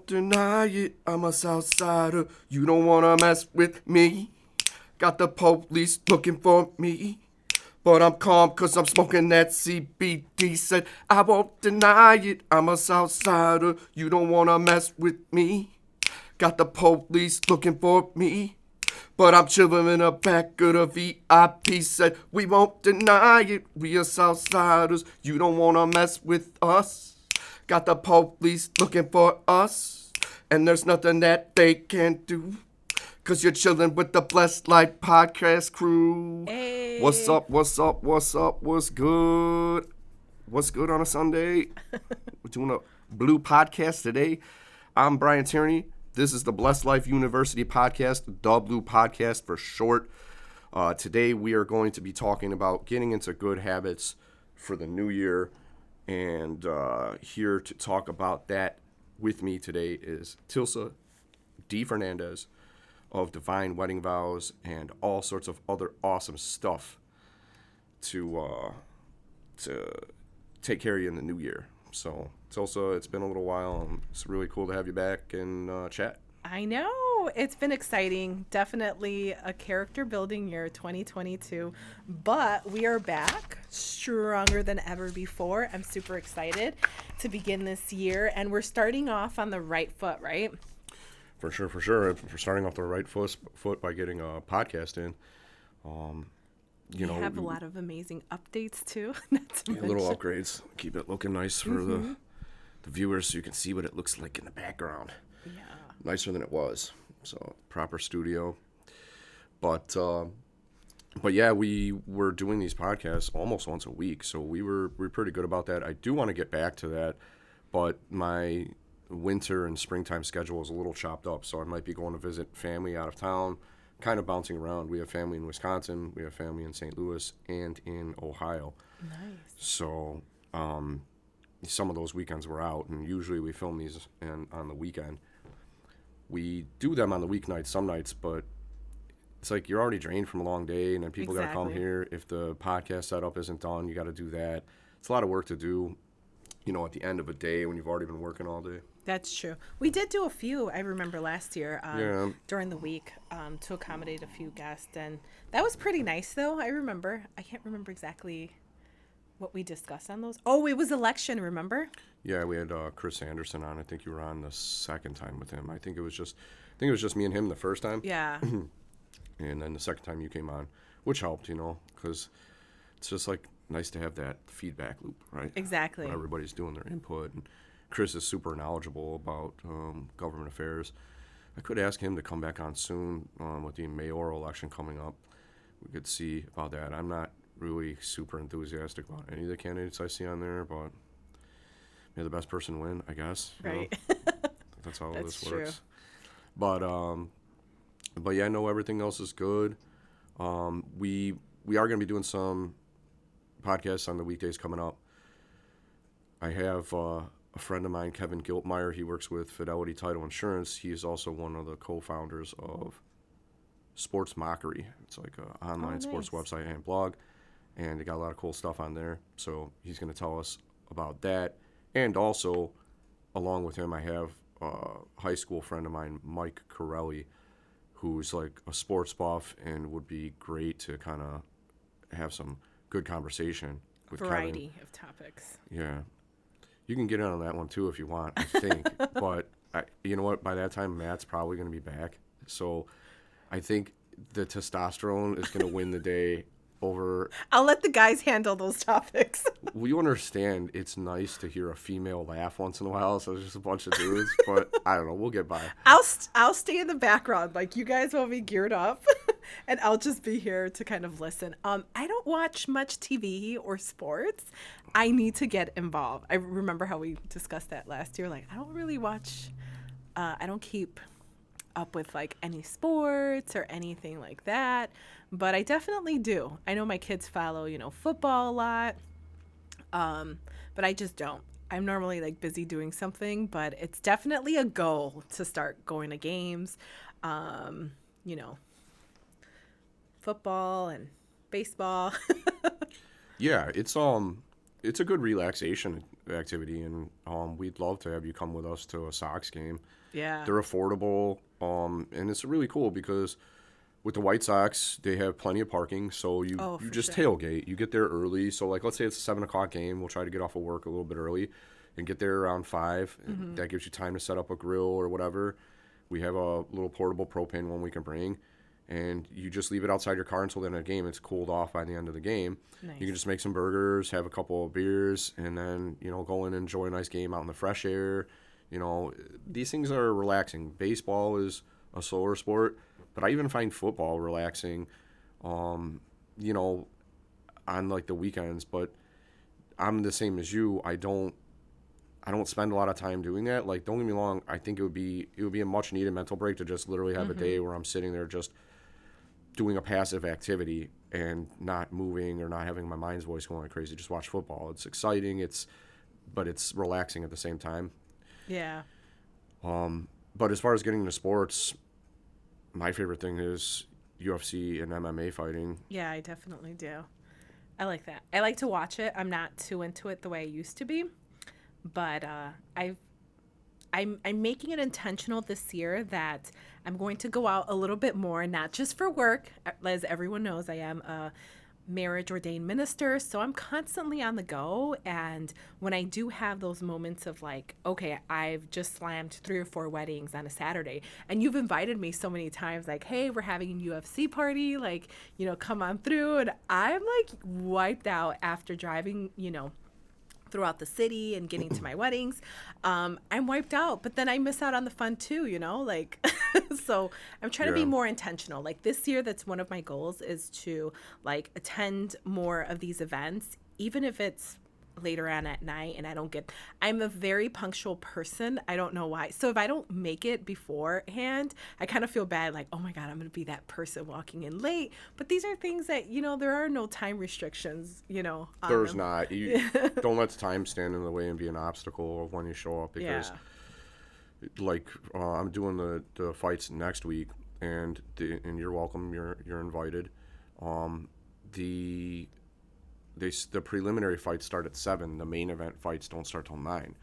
won't deny it, I'm a Southsider. You don't wanna mess with me. Got the police looking for me. But I'm calm cause I'm smoking that CBD. Said, I won't deny it, I'm a Southsider. You don't wanna mess with me. Got the police looking for me. But I'm chilling in the back of the VIP. Said, we won't deny it, we are Southsiders. You don't wanna mess with us. Got the police looking for us. And there's nothing that they can do. Cause you're chilling with the Blessed Life podcast crew. Hey. What's up, what's up, what's up, what's good? What's good on a Sunday? We're doing a blue podcast today. I'm Brian Tierney. This is the Blessed Life University podcast, the Blue Podcast for short. Today we are going to be talking about getting into good habits for the new year. And here to talk about that with me today is Tilsa D. Fernandez of Divine Wedding Vows and all sorts of other awesome stuff to take care of you in the new year. So, Tilsa, it's been a little while. It's really cool to have you back and chat. I know. It's been exciting. Definitely a character building year, 2022. But we are back stronger than ever before. I'm super excited to begin this year. And we're starting off on the right foot, right? For sure. We're starting off the right foot by getting a podcast in. We have a lot of amazing updates, too. Little upgrades. Keep it looking nice for the viewers so you can see what it looks like in the background. Yeah. Nicer than it was. So, proper studio. But yeah, we were doing these podcasts almost once a week. So, we were pretty good about that. I do want to get back to that. But my winter and springtime schedule is a little chopped up, so I might be going to visit family out of town, kind of bouncing around. We have family in Wisconsin, we have family in St. Louis, and in Ohio. Nice. So some of those weekends we're out, and usually we film these on the weekend. We do them on the weeknights some nights, but it's like you're already drained from a long day, and then people got to come here. If the podcast setup isn't done, you got to do that. It's a lot of work to do, at the end of a day when you've already been working all day. That's true. We did do a few, I remember last year during the week to accommodate a few guests. And that was pretty nice, though. I remember. I can't remember exactly what we discussed on those. Oh, it was election, remember? Yeah, we had Chris Anderson on. I think you were on the second time with him. I think it was just me and him the first time. Yeah. And then the second time you came on, which helped, because it's just like nice to have that feedback loop, right? Exactly. When everybody's doing their input. And Chris is super knowledgeable about government affairs. I could ask him to come back on soon with the mayoral election coming up. We could see about that. I'm not really super enthusiastic about any of the candidates I see on there, but may the best person win, I guess. Right. That's how That's this true. works. But yeah, I know everything else is good. We are going to be doing some podcasts on the weekdays coming up. I have a friend of mine, Kevin Giltmeyer. He works with Fidelity Title Insurance. He is also one of the co-founders of Sports Mockery. It's like an online sports website and blog, and they got a lot of cool stuff on there. So he's going to tell us about that. And also, along with him, I have a high school friend of mine, Mike Corelli, who's like a sports buff and would be great to kind of have some good conversation with Variety Kevin. of topics. Yeah. You can get in on that one, too, if you want, I think. But you know what? By that time, Matt's probably going to be back. So I think the testosterone is going to win the day over... I'll let the guys handle those topics. Well, you understand it's nice to hear a female laugh once in a while, so it's just a bunch of dudes. But I don't know. We'll get by. I'll stay in the background. Like, you guys will be geared up, and I'll just be here to kind of listen. I don't watch much TV or sports. I need to get involved. I remember how we discussed that last year. Like, I don't really watch, I don't keep up with like any sports or anything like that, but I definitely do. I know my kids follow, football a lot, but I just don't. I'm normally like busy doing something, but it's definitely a goal to start going to games, football and baseball. Yeah, it's a good relaxation activity, and we'd love to have you come with us to a Sox game. Yeah. They're affordable, and it's really cool because with the White Sox, they have plenty of parking, so you Oh, for just sure. tailgate. You get there early. So, like, let's say it's a 7 o'clock game. We'll try to get off of work a little bit early and get there around 5. And that gives you time to set up a grill or whatever. We have a little portable propane one we can bring. And you just leave it outside your car until the end of the game. It's cooled off by the end of the game. Nice. You can just make some burgers, have a couple of beers, and then, go and enjoy a nice game out in the fresh air. These things are relaxing. Baseball is a slower sport. But I even find football relaxing, on like the weekends. But I'm the same as you. I don't spend a lot of time doing that. Like, don't get me wrong. I think it would be a much needed mental break to just literally have a day where I'm sitting there just doing a passive activity and not moving or not having my mind's voice going like crazy. Just watch football. It's exciting. But it's relaxing at the same time. Yeah. But as far as getting into sports, my favorite thing is UFC and MMA fighting. Yeah, I definitely do. I like that. I like to watch it. I'm not too into it the way I used to be, but I'm making it intentional this year that I'm going to go out a little bit more, not just for work. As everyone knows, I am a marriage ordained minister, so I'm constantly on the go. And when I do have those moments of like, okay, I've just slammed 3 or 4 weddings on a Saturday, and you've invited me so many times, like, hey, we're having a UFC party, like, come on through, and I'm like wiped out after driving, throughout the city and getting to my weddings. I'm wiped out, but then I miss out on the fun too, like, so I'm trying to be more intentional. Like this year, that's one of my goals is to like attend more of these events, even if it's later on at night and I'm a very punctual person. I don't know why. So if I don't make it beforehand, I kind of feel bad, like, oh my God, I'm going to be that person walking in late. But these are things that, there are no time restrictions, on There's them. not. You don't let the time stand in the way and be an obstacle of when you show up, because I'm doing the fights next week, and you're welcome. You're invited. The preliminary fights start at 7. The main event fights don't start till 9.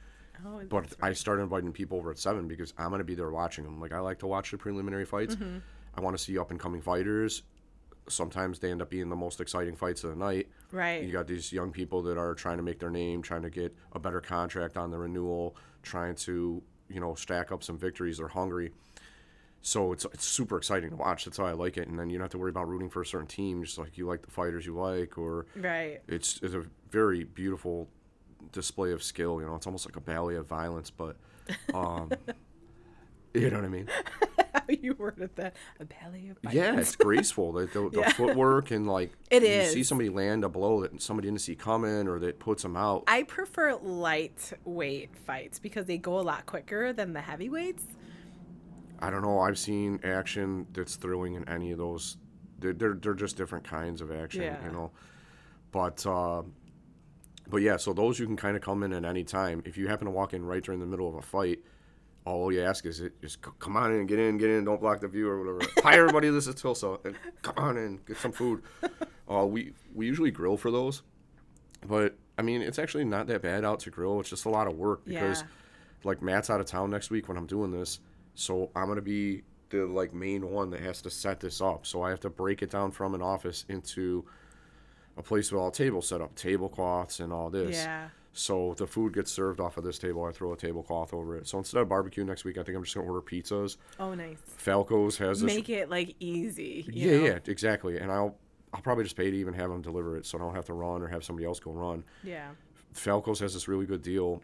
Oh, But that's right. I started inviting people over at 7 because I'm going to be there watching them. Like, I like to watch the preliminary fights. I want to see up-and-coming fighters. Sometimes they end up being the most exciting fights of the night. Right. You got these young people that are trying to make their name, trying to get a better contract on the renewal, trying to, stack up some victories. They're hungry. So it's super exciting to watch. That's how I like it. And then you don't have to worry about rooting for a certain team. Just like you like the fighters you like, or Right. it's a very beautiful display of skill. It's almost like a ballet of violence, but you know what I mean? How you worded that. A ballet of violence. Yeah, it's graceful. The footwork, and like It you is. see somebody land a blow that somebody didn't see coming, or that puts them out. I prefer lightweight fights because they go a lot quicker than the heavyweights. I don't know. I've seen action that's thrilling in any of those. They're just different kinds of action, Yeah. But yeah, so those you can kind of come in at any time. If you happen to walk in right during the middle of a fight, all you ask is just come on in, get in, don't block the view or whatever. Hi everybody, this is Tilsa, and come on in, get some food. We usually grill for those, but I mean it's actually not that bad out to grill. It's just a lot of work because like Matt's out of town next week when I'm doing this. So I'm going to be the like main one that has to set this up. So I have to break it down from an office into a place with all tables set up, tablecloths and all this. Yeah. So the food gets served off of this table. I throw a tablecloth over it. So instead of barbecue next week, I think I'm just going to order pizzas. Oh, nice. Falco's has this. Make it like easy. Yeah, exactly. And I'll probably just pay to even have them deliver it, so I don't have to run or have somebody else go run. Yeah. Falco's has this really good deal.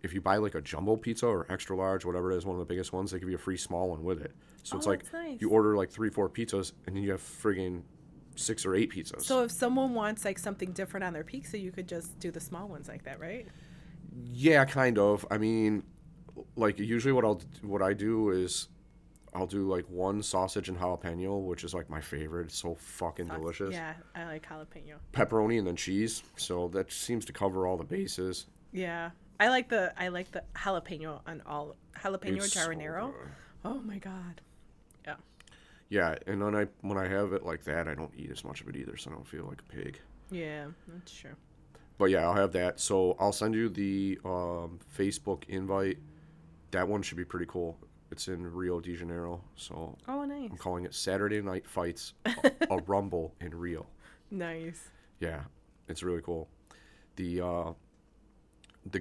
If you buy like a jumbo pizza or extra large, whatever it is, one of the biggest ones, they give you a free small one with it. So it's like that's nice. you order like 3-4 pizzas, and then you have friggin' 6 or 8 pizzas. So if someone wants like something different on their pizza, you could just do the small ones like that, right? Yeah, kind of. I mean, like usually what I do is I'll do like one sausage and jalapeno, which is like my favorite. It's so fucking delicious. Yeah, I like jalapeno. Pepperoni and then cheese. So that seems to cover all the bases. Yeah. I like the jalapeno on all jalapeno It's so marinara. good. Oh my God. Yeah. Yeah, and then when I have it like that, I don't eat as much of it either, so I don't feel like a pig. Yeah, that's true. But yeah, I'll have that. So I'll send you the Facebook invite. That one should be pretty cool. It's in Rio de Janeiro. So Oh, nice. I'm calling it Saturday Night Fights, a Rumble in Rio. Nice. Yeah, it's really cool. The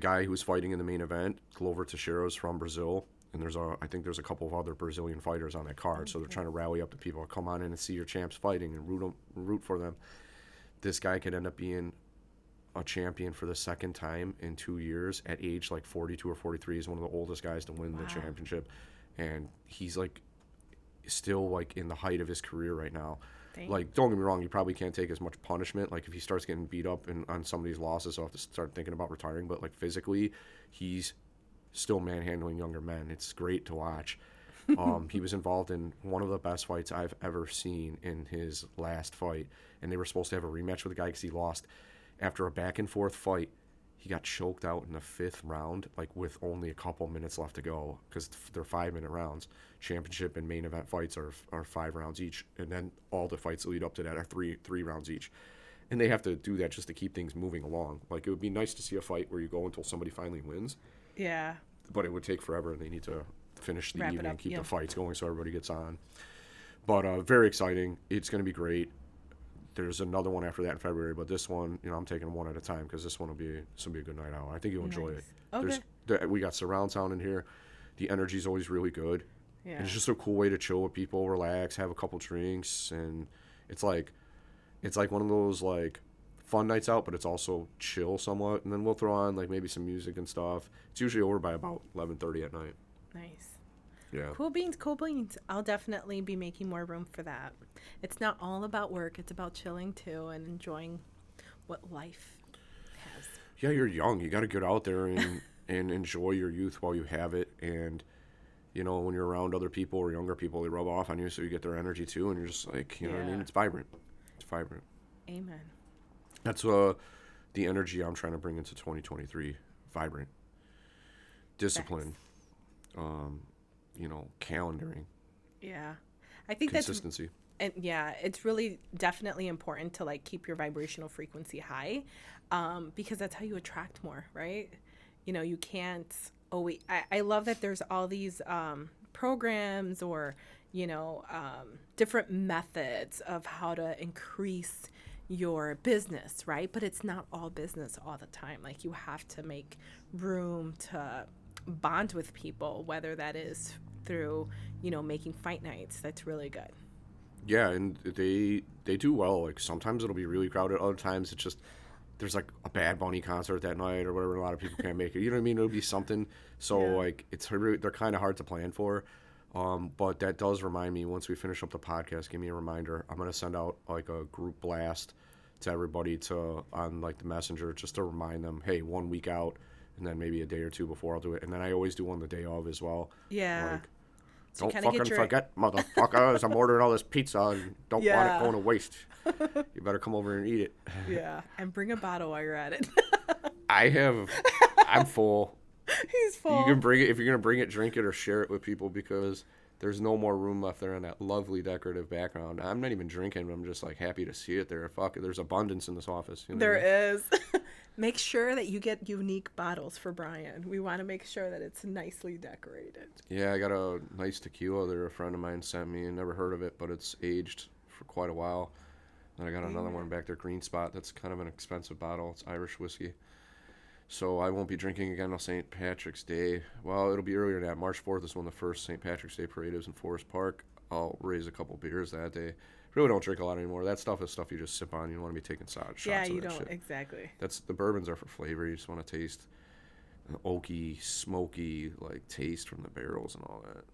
guy who's fighting in the main event, Glover Teixeira's from Brazil, and I think there's a couple of other Brazilian fighters on that card. Okay. So they're trying to rally up the people. Come on in and see your champs fighting and root for them. This guy could end up being a champion for the second time in 2 years at age like 42 or 43. He's one of the oldest guys to win the championship, and he's like still like in the height of his career right now. Dang. Like, don't get me wrong, he probably can't take as much punishment. Like, if he starts getting beat up on some of these losses, I'll have to start thinking about retiring. But like physically, he's still manhandling younger men. It's great to watch. He was involved in one of the best fights I've ever seen in his last fight, and they were supposed to have a rematch with the guy because he lost. After a back and forth fight, he got choked out in the 5th round, like with only a couple minutes left to go, because they're 5-minute rounds. Championship and main event fights are 5 rounds each, and then all the fights that lead up to that are three rounds each. And they have to do that just to keep things moving along. Like, it would be nice to see a fight where you go until somebody finally wins. Yeah. But it would take forever, and they need to finish the evening and keep yeah. the fights going so everybody gets on. But very exciting. It's going to be great. There's another one after that in February, but this one, I'm taking them one at a time because this one will be a good night out. I think you'll enjoy it. Okay. We got surround sound in here. The energy's always really good. Yeah. It's just a cool way to chill with people, relax, have a couple drinks, and it's like one of those like fun nights out, but it's also chill somewhat. And then we'll throw on like maybe some music and stuff. It's usually over by about 11:30 at night. Nice. Yeah. Cool beans. I'll definitely be making more room for that. It's not all about work. It's about chilling too and enjoying what life has. Yeah, you're young. You got to get out there and enjoy your youth while you have it. And, when you're around other people or younger people, they rub off on you so you get their energy too. And you're just like, you know what I mean? It's vibrant. It's vibrant. Amen. That's the energy I'm trying to bring into 2023. Vibrant. Discipline. Calendaring. Yeah. I think consistency. It's really definitely important to like keep your vibrational frequency high, because that's how you attract more, right? You can't always. I love that there's all these programs or different methods of how to increase your business, right? But it's not all business all the time. Like, you have to make room to bond with people, whether that is through making fight nights. That's really good. Yeah, and they do well. Like, sometimes it'll be really crowded, other times it's just there's like a Bad Bunny concert that night or whatever, a lot of people can't make it, you know what I mean? It'll be something. So like they're kind of hard to plan for, but that does remind me, once we finish up the podcast, give me a reminder. I'm gonna send out like a group blast to everybody on like the messenger, just to remind them, hey, 1 week out, and then maybe a day or two before I'll do it. And then I always do one the day of as well. Yeah. Like, so don't fucking forget, motherfuckers. I'm ordering all this pizza and don't want it going to waste. You better come over and eat it. Yeah, and bring a bottle while you're at it. I'm full. He's full. You can bring it. If you're going to bring it, drink it or share it with people, because there's no more room left there in that lovely decorative background. I'm not even drinking. I'm just like happy to see it there. Fuck it. There's abundance in this office. There is. Make sure that you get unique bottles for Brian. We want to make sure that it's nicely decorated. Yeah, I got a nice tequila there a friend of mine sent me. I never heard of it, but it's aged for quite a while. And I got another one back there, Green Spot. That's kind of an expensive bottle. It's Irish whiskey. So I won't be drinking again on St. Patrick's Day. Well, it'll be earlier than that. March 4th is when the first St. Patrick's Day parade is in Forest Park. I'll raise a couple beers that day. Really don't drink a lot anymore. That stuff is stuff you just sip on. You don't want to be taking shots. Yeah, you don't. Shit. Exactly. The bourbons are for flavor. You just want to taste an oaky, smoky like taste from the barrels and all that.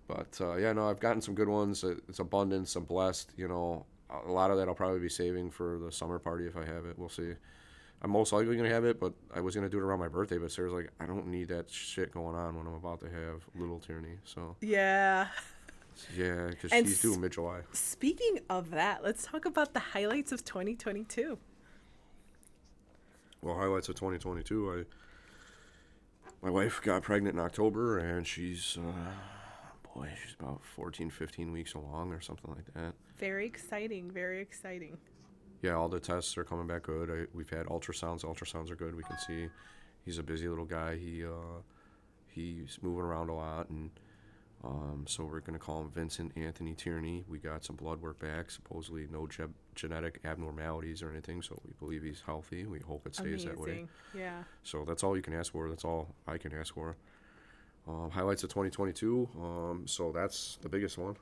But I've gotten some good ones. It's abundance. I'm blessed. A lot of that I'll probably be saving for the summer party if I have it. We'll see. I'm most likely going to have it, but I was going to do it around my birthday, but Sarah's like, I don't need that shit going on when I'm about to have little Tierney. So yeah. Yeah, because she's due mid-July. Speaking of that, let's talk about the highlights of 2022. Well, highlights of 2022, my wife got pregnant in October, and she's about 14, 15 weeks along or something like that. Very exciting, very exciting. Yeah, all the tests are coming back good. We've had ultrasounds. Ultrasounds are good. We can see he's a busy little guy. He's moving around a lot, and so we're going to call him Vincent Anthony Tierney. We got some blood work back. Supposedly no genetic abnormalities or anything, so we believe he's healthy. We hope it stays that way. Yeah. So that's all you can ask for. That's all I can ask for. Highlights of 2022. So that's the biggest one.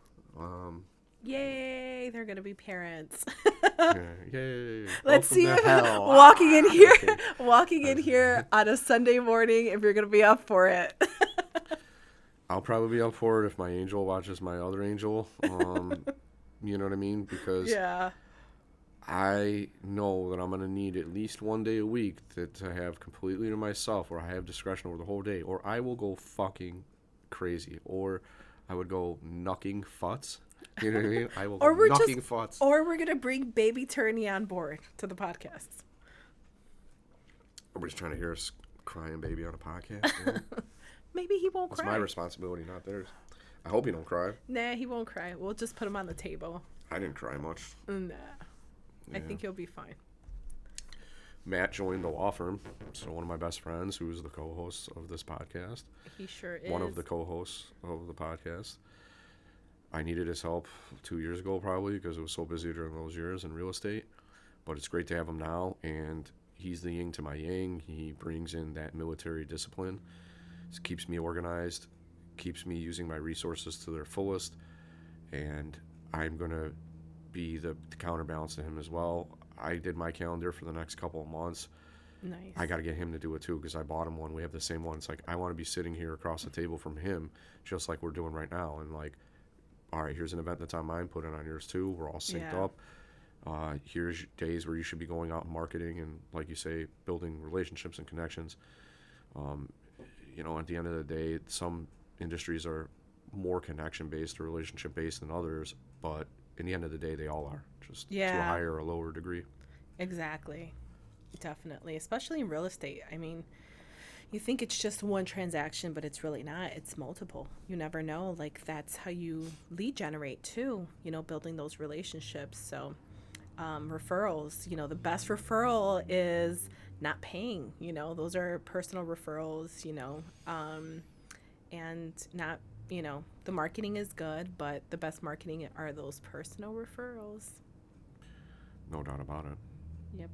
Yay, they're gonna be parents. Yay. Let's see if hell. walking in here on a Sunday morning if you're gonna be up for it. I'll probably be up for it if my angel watches my other angel. You know what I mean? Because I know that I'm going to need at least one day a week to have completely to myself, or I have discretion over the whole day, or I will go fucking crazy, or I would go knucking futs. You know what I mean? I will go knucking futs. Or we're going to bring baby Turney on board to the podcast. Everybody's trying to hear us crying baby on a podcast. You know? Maybe he won't cry. It's my responsibility, not theirs. I hope he don't cry. Nah, he won't cry. We'll just put him on the table. I didn't cry much. Nah. Yeah. I think he'll be fine. Matt joined the law firm. So one of my best friends, who's the co-host of this podcast. He sure is. One of the co-hosts of the podcast. I needed his help 2 years ago probably because it was so busy during those years in real estate. But it's great to have him now, and he's the yin to my yang. He brings in that military discipline. It keeps me organized, keeps me using my resources to their fullest, and I'm going to be the counterbalance to him as well. I did my calendar for the next couple of months. Nice. I got to get him to do it too because I bought him one. We have the same one. It's like I want to be sitting here across the table from him just like we're doing right now, and like, all right, here's an event that's on mine, put it on yours too. We're all synced up. Here's days where you should be going out and marketing and, like you say, building relationships and connections. You know, at the end of the day, some industries are more connection-based or relationship-based than others, but in the end of the day, they all are, just to a higher or lower degree. Exactly. Definitely. Especially in real estate. I mean, you think it's just one transaction, but it's really not. It's multiple. You never know. Like, that's how you lead generate, too, you know, building those relationships. So, referrals, you know, the best referral is not paying, you know, those are personal referrals, you know, and not, you know, the marketing is good, but the best marketing are those personal referrals. No doubt about it. Yep.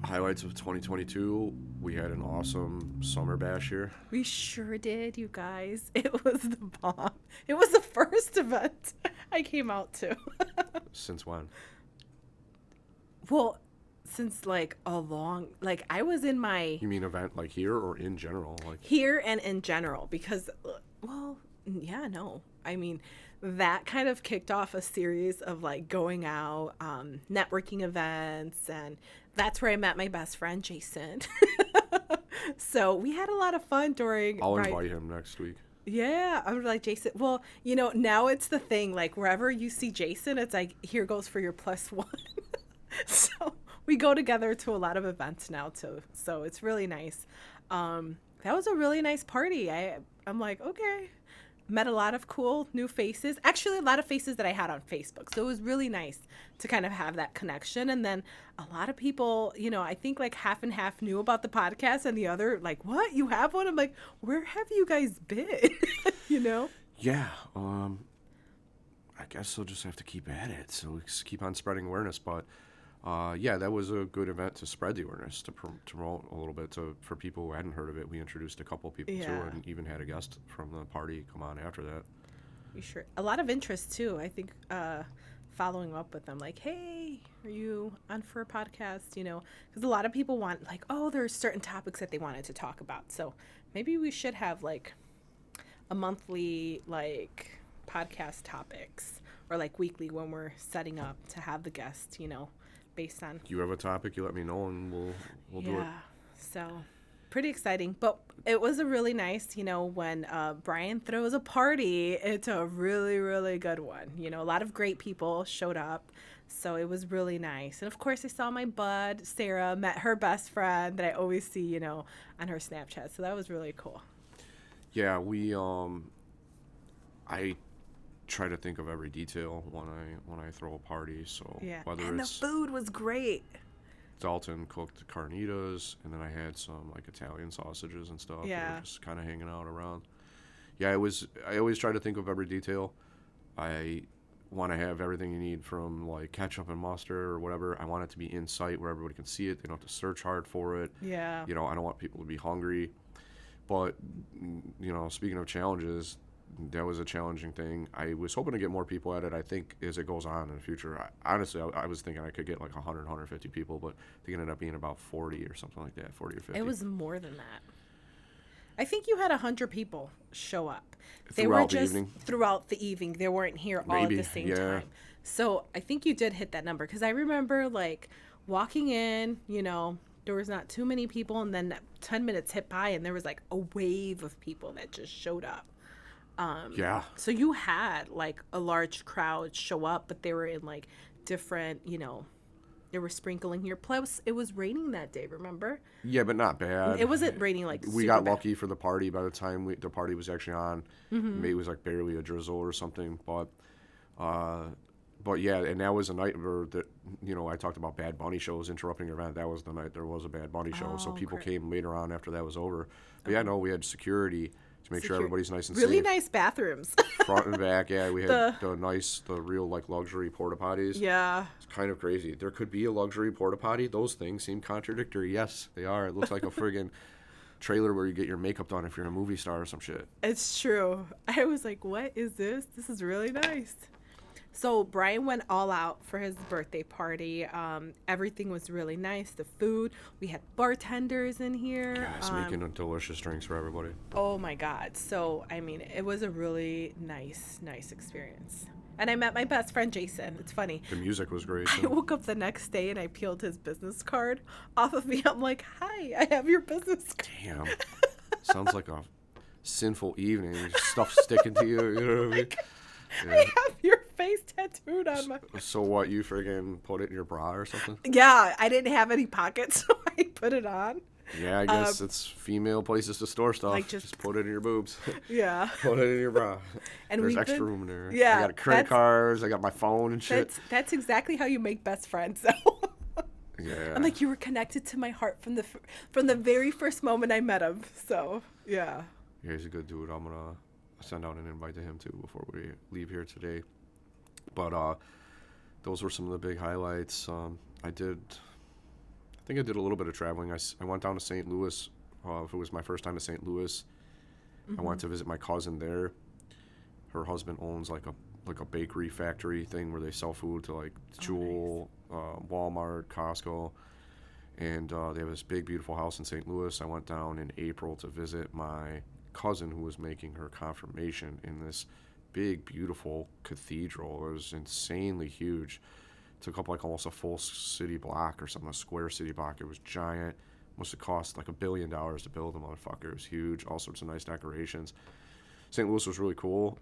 Highlights of 2022, we had an awesome summer bash here. We sure did, you guys. It was the bomb. It was the first event I came out to. Since when? Well, since like I was in my... You mean event like here or in general? Like here and in general, because, well, yeah, no. I mean, that kind of kicked off a series of like going out, networking events, and that's where I met my best friend, Jason. So we had a lot of fun during... I'll invite him next week. Yeah, I was like, Jason, well, you know, now it's the thing, like wherever you see Jason, it's like, here goes for your +1. So we go together to a lot of events now too. So it's really nice. That was a really nice party. I'm like, okay. Met a lot of cool new faces. Actually, a lot of faces that I had on Facebook. So it was really nice to kind of have that connection. And then a lot of people, you know, I think like half and half knew about the podcast, and the other like, what? You have one? I'm like, where have you guys been? You know? Yeah. I guess they'll just have to keep at it. So we just keep on spreading awareness. But yeah, that was a good event to spread the awareness, to promote a little bit for people who hadn't heard of it. We introduced a couple people too, and even had a guest from the party come on after that. You sure? A lot of interest too. I think following up with them, like, hey, are you on for a podcast? You know, because a lot of people want like, oh, there's certain topics that they wanted to talk about. So maybe we should have like a monthly like podcast topics, or like weekly when we're setting up to have the guest, you know. Based on, you have a topic, you let me know, and we'll do it. Yeah, so pretty exciting. But it was a really nice, you know, when Brian throws a party, it's a really, really good one. You know, a lot of great people showed up, so it was really nice. And of course, I saw my bud, Sarah, met her best friend that I always see, you know, on her Snapchat. So that was really cool. Yeah, I try to think of every detail when I throw a party. So Yeah. whether And the it's food was great. Dalton cooked carnitas, and then I had some like Italian sausages and stuff. Yeah. We were just kind of hanging out around. Yeah, I always try to think of every detail. I want to have everything you need from like ketchup and mustard or whatever. I want it to be in sight where everybody can see it. They don't have to search hard for it. Yeah. You know, I don't want people to be hungry. But, you know, speaking of challenges, that was a challenging thing. I was hoping to get more people at it, I think, as it goes on in the future. Honestly, I was thinking I could get like 100, 150 people, but I think it ended up being about 40 or something like that, 40 or 50. It was more than that. I think you had 100 people show up. They Throughout were the just evening? throughout the evening. They weren't here all Maybe, at the same yeah. time. So I think you did hit that number because I remember like walking in, you know, there was not too many people, and then 10 minutes hit by and there was like a wave of people that just showed up. Yeah. So you had like a large crowd show up, but they were in like different, you know, they were sprinkling here. Plus, it was raining that day, remember? Yeah, but not bad. It wasn't raining like We super got bad. lucky for the party. By the time the party was actually on, maybe it was like barely a drizzle or something. But yeah, and that was a night where you know, I talked about Bad Bunny shows interrupting your event. That was the night there was a Bad Bunny show. So Oh, people great. came later on after that was over. But yeah, no, we had security to make sure everybody's nice and Really safe. nice bathrooms. Front and back, yeah, we had the real like luxury porta potties. Yeah. It's kind of crazy. There could be a luxury porta potty. Those things seem contradictory. Yes, they are. It looks like a friggin' trailer where you get your makeup done if you're a movie star or some shit. It's true. I was like, what is this? This is really nice. So Brian went all out for his birthday party. Everything was really nice. The food. We had bartenders in here. Yes, making delicious drinks for everybody. Oh my God. So, I mean, it was a really nice experience. And I met my best friend, Jason. It's funny. The music was great. I woke up the next day and I peeled his business card off of me. I'm like, hi, I have your business card. Damn. Sounds like a sinful evening. Stuff sticking to you. You know what I mean? Yeah. I have your face tattooed on my... So what, you friggin' put it in your bra or something? Yeah, I didn't have any pockets, so I put it on. Yeah, I guess it's female places to store stuff. Like just put it in your boobs. Yeah. Put it in your bra. And There's we've extra been- room in there. Yeah, I got credit cards. I got my phone and shit. That's exactly how you make best friends, though. Yeah. I'm like, you were connected to my heart from the very first moment I met him. So, yeah. Yeah, he's a good dude. I'm gonna send out an invite to him too before we leave here today. But those were some of the big highlights. I think I did a little bit of traveling. I went down to St. Louis. It was my first time to St. Louis. I went to visit my cousin there. Her husband owns like a bakery factory thing where they sell food to like Jewel, Walmart, Costco, and they have this big beautiful house in St. Louis. I went down in April to visit my cousin who was making her confirmation in this big beautiful cathedral. It was insanely huge. It took up like almost a full city block or something, a square city block. It was giant. Must have cost like $1 billion to build the motherfucker. It was huge. All sorts of nice decorations. St. Louis was really cool.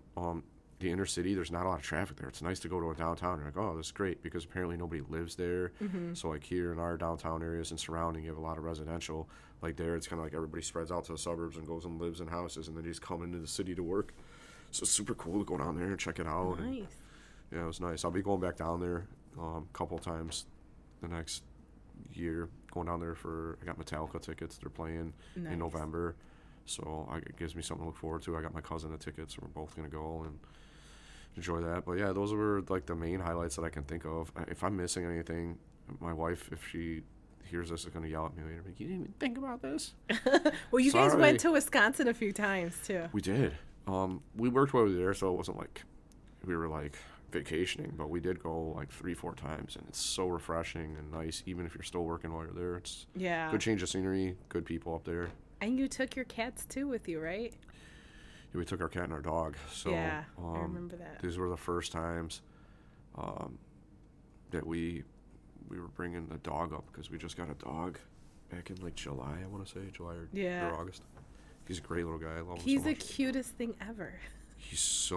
The inner city, there's not a lot of traffic there. It's nice to go to a downtown. You're like, oh, this is great, because apparently nobody lives there. So like here in our downtown areas and surrounding, you have a lot of residential. Like there, it's kind of like everybody spreads out to the suburbs and goes and lives in houses, and then they just come into the city to work. So it's super cool to go down there and check it out. Nice. And, yeah, it was nice. I'll be going back down there a couple times the next year. Going down there I got Metallica tickets. They're playing Nice. in November. So it gives me something to look forward to. I got my cousin the tickets, so we're both going to go and enjoy that. But yeah, those were like the main highlights that I can think of. If I'm missing anything, my wife, if she hears this, is going to yell at me later. Like, you didn't even think about this? Well, you guys Sorry. went to Wisconsin a few times, too. We did. We worked while we were there, so it wasn't like we were like vacationing, but we did go like 3-4 times, and it's so refreshing and nice. Even if you're still working while you're there, it's Yeah. good change of scenery, good people up there. And you took your cats, too, with you, right? Yeah, we took our cat and our dog. So Yeah, I remember that. These were the first times that we were bringing the dog up, because we just got a dog back in like July, I want to say July or August. He's a great little guy. I love him He's so the much. cutest thing ever. He's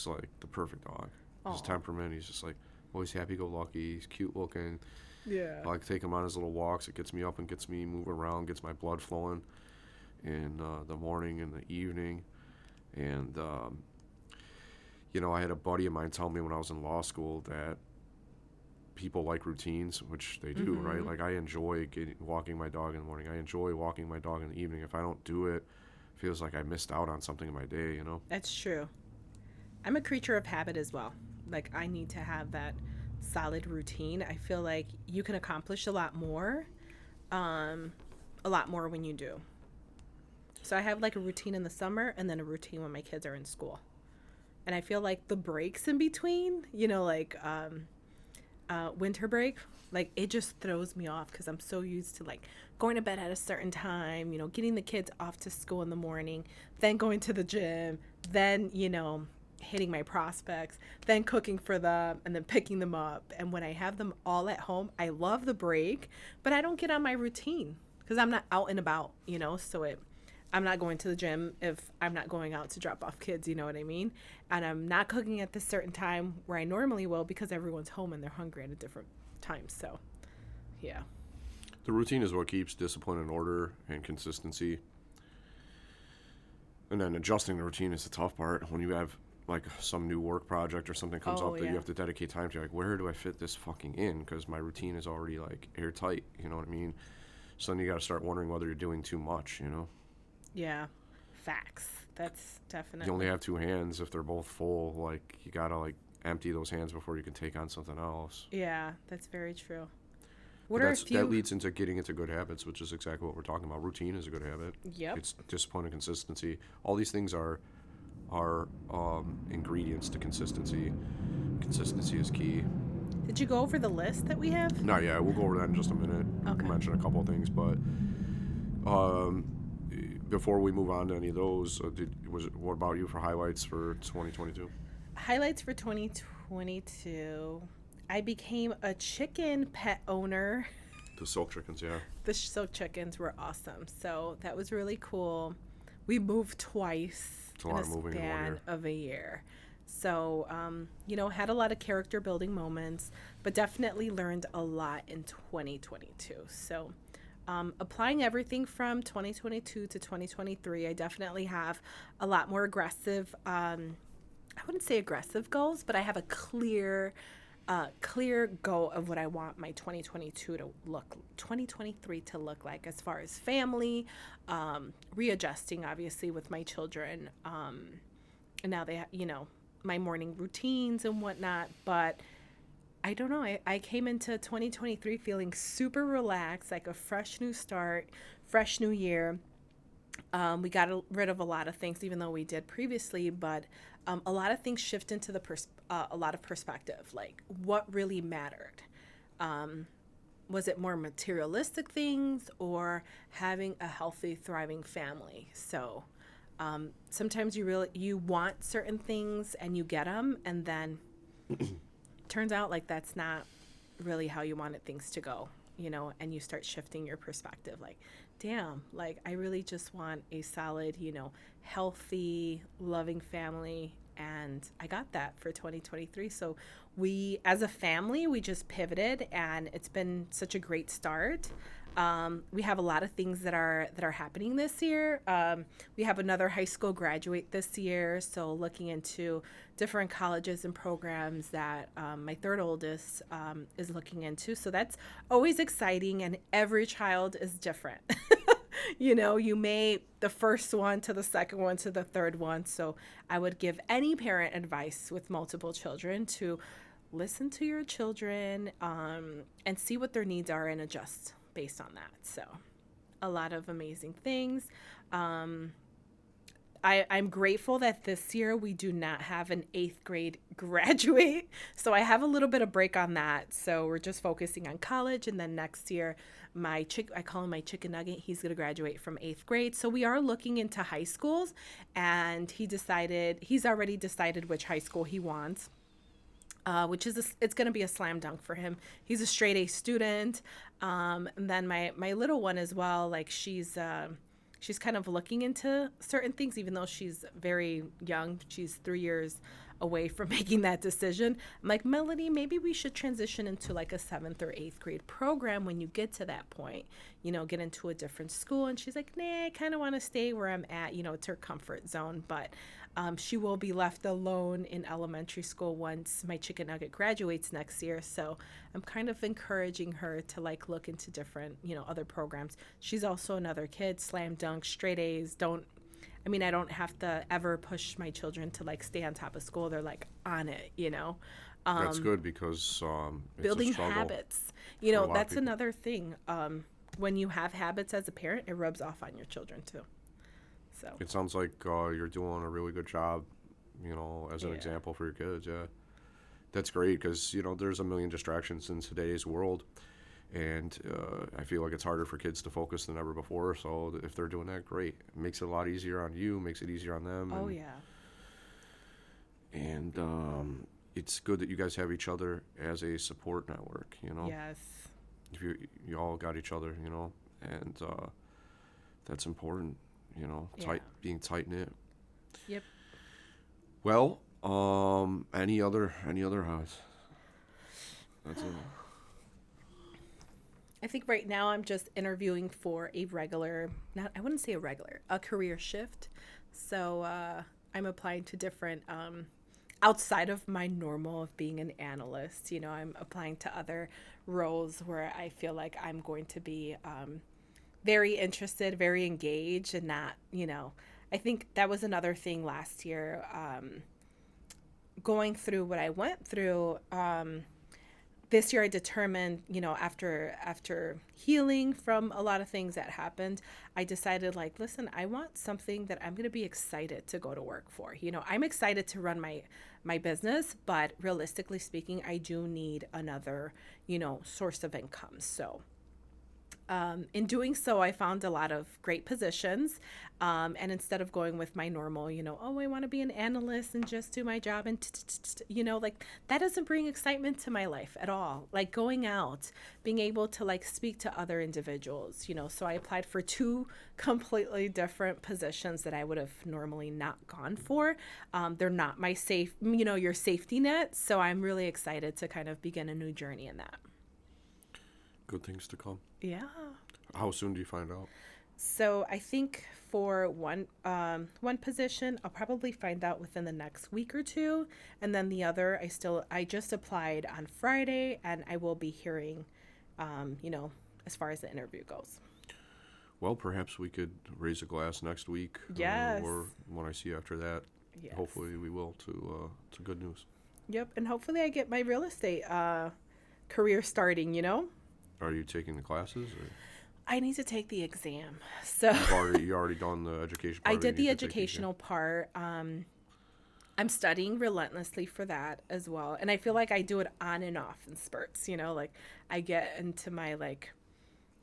like the perfect dog. His Aw. temperament, he's just like always happy-go-lucky. He's cute looking. Yeah. I like to take him on his little walks. It gets me up and gets me moving around, gets my blood flowing in the morning and the evening. And You know, I had a buddy of mine tell me when I was in law school that people like routines, which they do, right? Like I enjoy walking my dog in the morning. I enjoy walking my dog in the evening. If I don't do it, it feels like I missed out on something in my day, you know? That's true. I'm a creature of habit as well. Like I need to have that solid routine. I feel like you can accomplish um, a lot more when you do. So I have like a routine in the summer and then a routine when my kids are in school. And I feel like the breaks in between, winter break, like it just throws me off because I'm so used to like going to bed at a certain time, getting the kids off to school in the morning, then going to the gym, then, hitting my prospects, then cooking for them, and then picking them up. And when I have them all at home, I love the break, but I don't get on my routine because I'm not out and about, I'm not going to the gym if I'm not going out to drop off kids, you know what I mean? And I'm not cooking at the certain time where I normally will because everyone's home and they're hungry at a different time. So, yeah. The routine is what keeps discipline and order and consistency. And then adjusting the routine is the tough part. When you have like some new work project or something comes up that you have to dedicate time to, you're like, where do I fit this fucking in? Because my routine is already like airtight, you know what I mean? So then you got to start wondering whether you're doing too much, you know? Yeah, facts. That's definitely. You only have two hands. If they're both full, like you gotta like empty those hands before you can take on something else. Yeah, that's very true. That leads into getting into good habits, which is exactly what we're talking about. Routine is a good habit. Yep. It's discipline and consistency. All these things are ingredients to consistency. Consistency is key. Did you go over the list that we have? Not yet. We'll go over that in just a minute. Okay. I'll mention a couple of things, but before we move on to any of those, what about you for highlights for 2022? Highlights for 2022. I became a chicken pet owner. The silk chickens, yeah. The silk chickens were awesome. So that was really cool. We moved twice It's a lot of moving in 1 year. of a year. So, had a lot of character building moments, but definitely learned a lot in 2022. So, applying everything from 2022 to 2023, I definitely have a lot more aggressive, I wouldn't say aggressive goals, but I have a clear goal of what I want my 2023 to look like as far as family, readjusting obviously with my children, and now they, my morning routines and whatnot, but I don't know. I came into 2023 feeling super relaxed, like a fresh new start, fresh new year. We got rid of a lot of things, even though we did previously, but a lot of things shift into a lot of perspective, like what really mattered. Was it more materialistic things or having a healthy, thriving family? So sometimes you want certain things and you get them, and then turns out like that's not really how you wanted things to go, and you start shifting your perspective, like, damn, like I really just want a solid, healthy, loving family, and I got that for 2023. So we, as a family, we just pivoted, and it's been such a great start. We have a lot of things that are happening this year. We have another high school graduate this year, so looking into different colleges and programs that my third oldest is looking into. So that's always exciting, and every child is different. You may the first one to the second one to the third one. So I would give any parent advice with multiple children to listen to your children and see what their needs are and adjust based on that. So a lot of amazing things. I'm grateful that this year we do not have an 8th grade graduate. So I have a little bit of break on that. So we're just focusing on college. And then next year, I call him my chicken nugget. He's going to graduate from 8th grade. So we are looking into high schools, and he's already decided which high school he wants. Which is it's going to be a slam dunk for him. He's a straight A student. And then my little one as well, like she's kind of looking into certain things, even though she's very young. She's 3 years away from making that decision. I'm like, Melody, maybe we should transition into like a 7th or 8th grade program when you get to that point, get into a different school. And she's like, nah, I kind of want to stay where I'm at. It's her comfort zone. But she will be left alone in elementary school once my chicken nugget graduates next year. So I'm kind of encouraging her to like look into different, other programs. She's also another kid, slam dunk, straight A's. I don't have to ever push my children to like stay on top of school. They're like on it, That's good because it's building a struggle habits. for a lot of That's people. another thing. When you have habits as a parent, it rubs off on your children too. So It sounds like you're doing a really good job, as an Yeah. example for your kids. Yeah, that's great because there's a million distractions in today's world, and I feel like it's harder for kids to focus than ever before. So if they're doing that, great. It makes it a lot easier on you, makes it easier on them. Oh and, yeah. And it's good that you guys have each other as a support network. Yes. If you all got each other, and that's important. Yeah. Being tight knit. Yep. Well, any other highs? That's it. I think right now I'm just interviewing for a I wouldn't say a career shift. So I'm applying to different, outside of my normal of being an analyst, I'm applying to other roles where I feel like I'm going to be very interested, very engaged, and not, I think that was another thing last year, going through what I went through. This year I determined, after healing from a lot of things that happened, I decided like, listen, I want something that I'm going to be excited to go to work for. I'm excited to run my business, but realistically speaking, I do need another, source of income. So in doing so, I found a lot of great positions. And instead of going with my normal, I want to be an analyst and just do my job and, like that doesn't bring excitement to my life at all. Like going out, being able to like speak to other individuals, so I applied for 2 completely different positions that I would have normally not gone for. They're not my your safety net. So I'm really excited to kind of begin a new journey in that. Good things to come. Yeah. How soon do you find out? So I think for one position, I'll probably find out within the next week or 2, and then the other, I just applied on Friday, and I will be hearing, as far as the interview goes. Well, perhaps we could raise a glass next week. Yes. Or when I see you after that. Yes. Hopefully we will to good news. Yep, and hopefully I get my real estate career starting. Are you taking the classes? Or? I need to take the exam. So You already done the education part? I did the educational part. I'm studying relentlessly for that as well. And I feel like I do it on and off in spurts, like I get into my like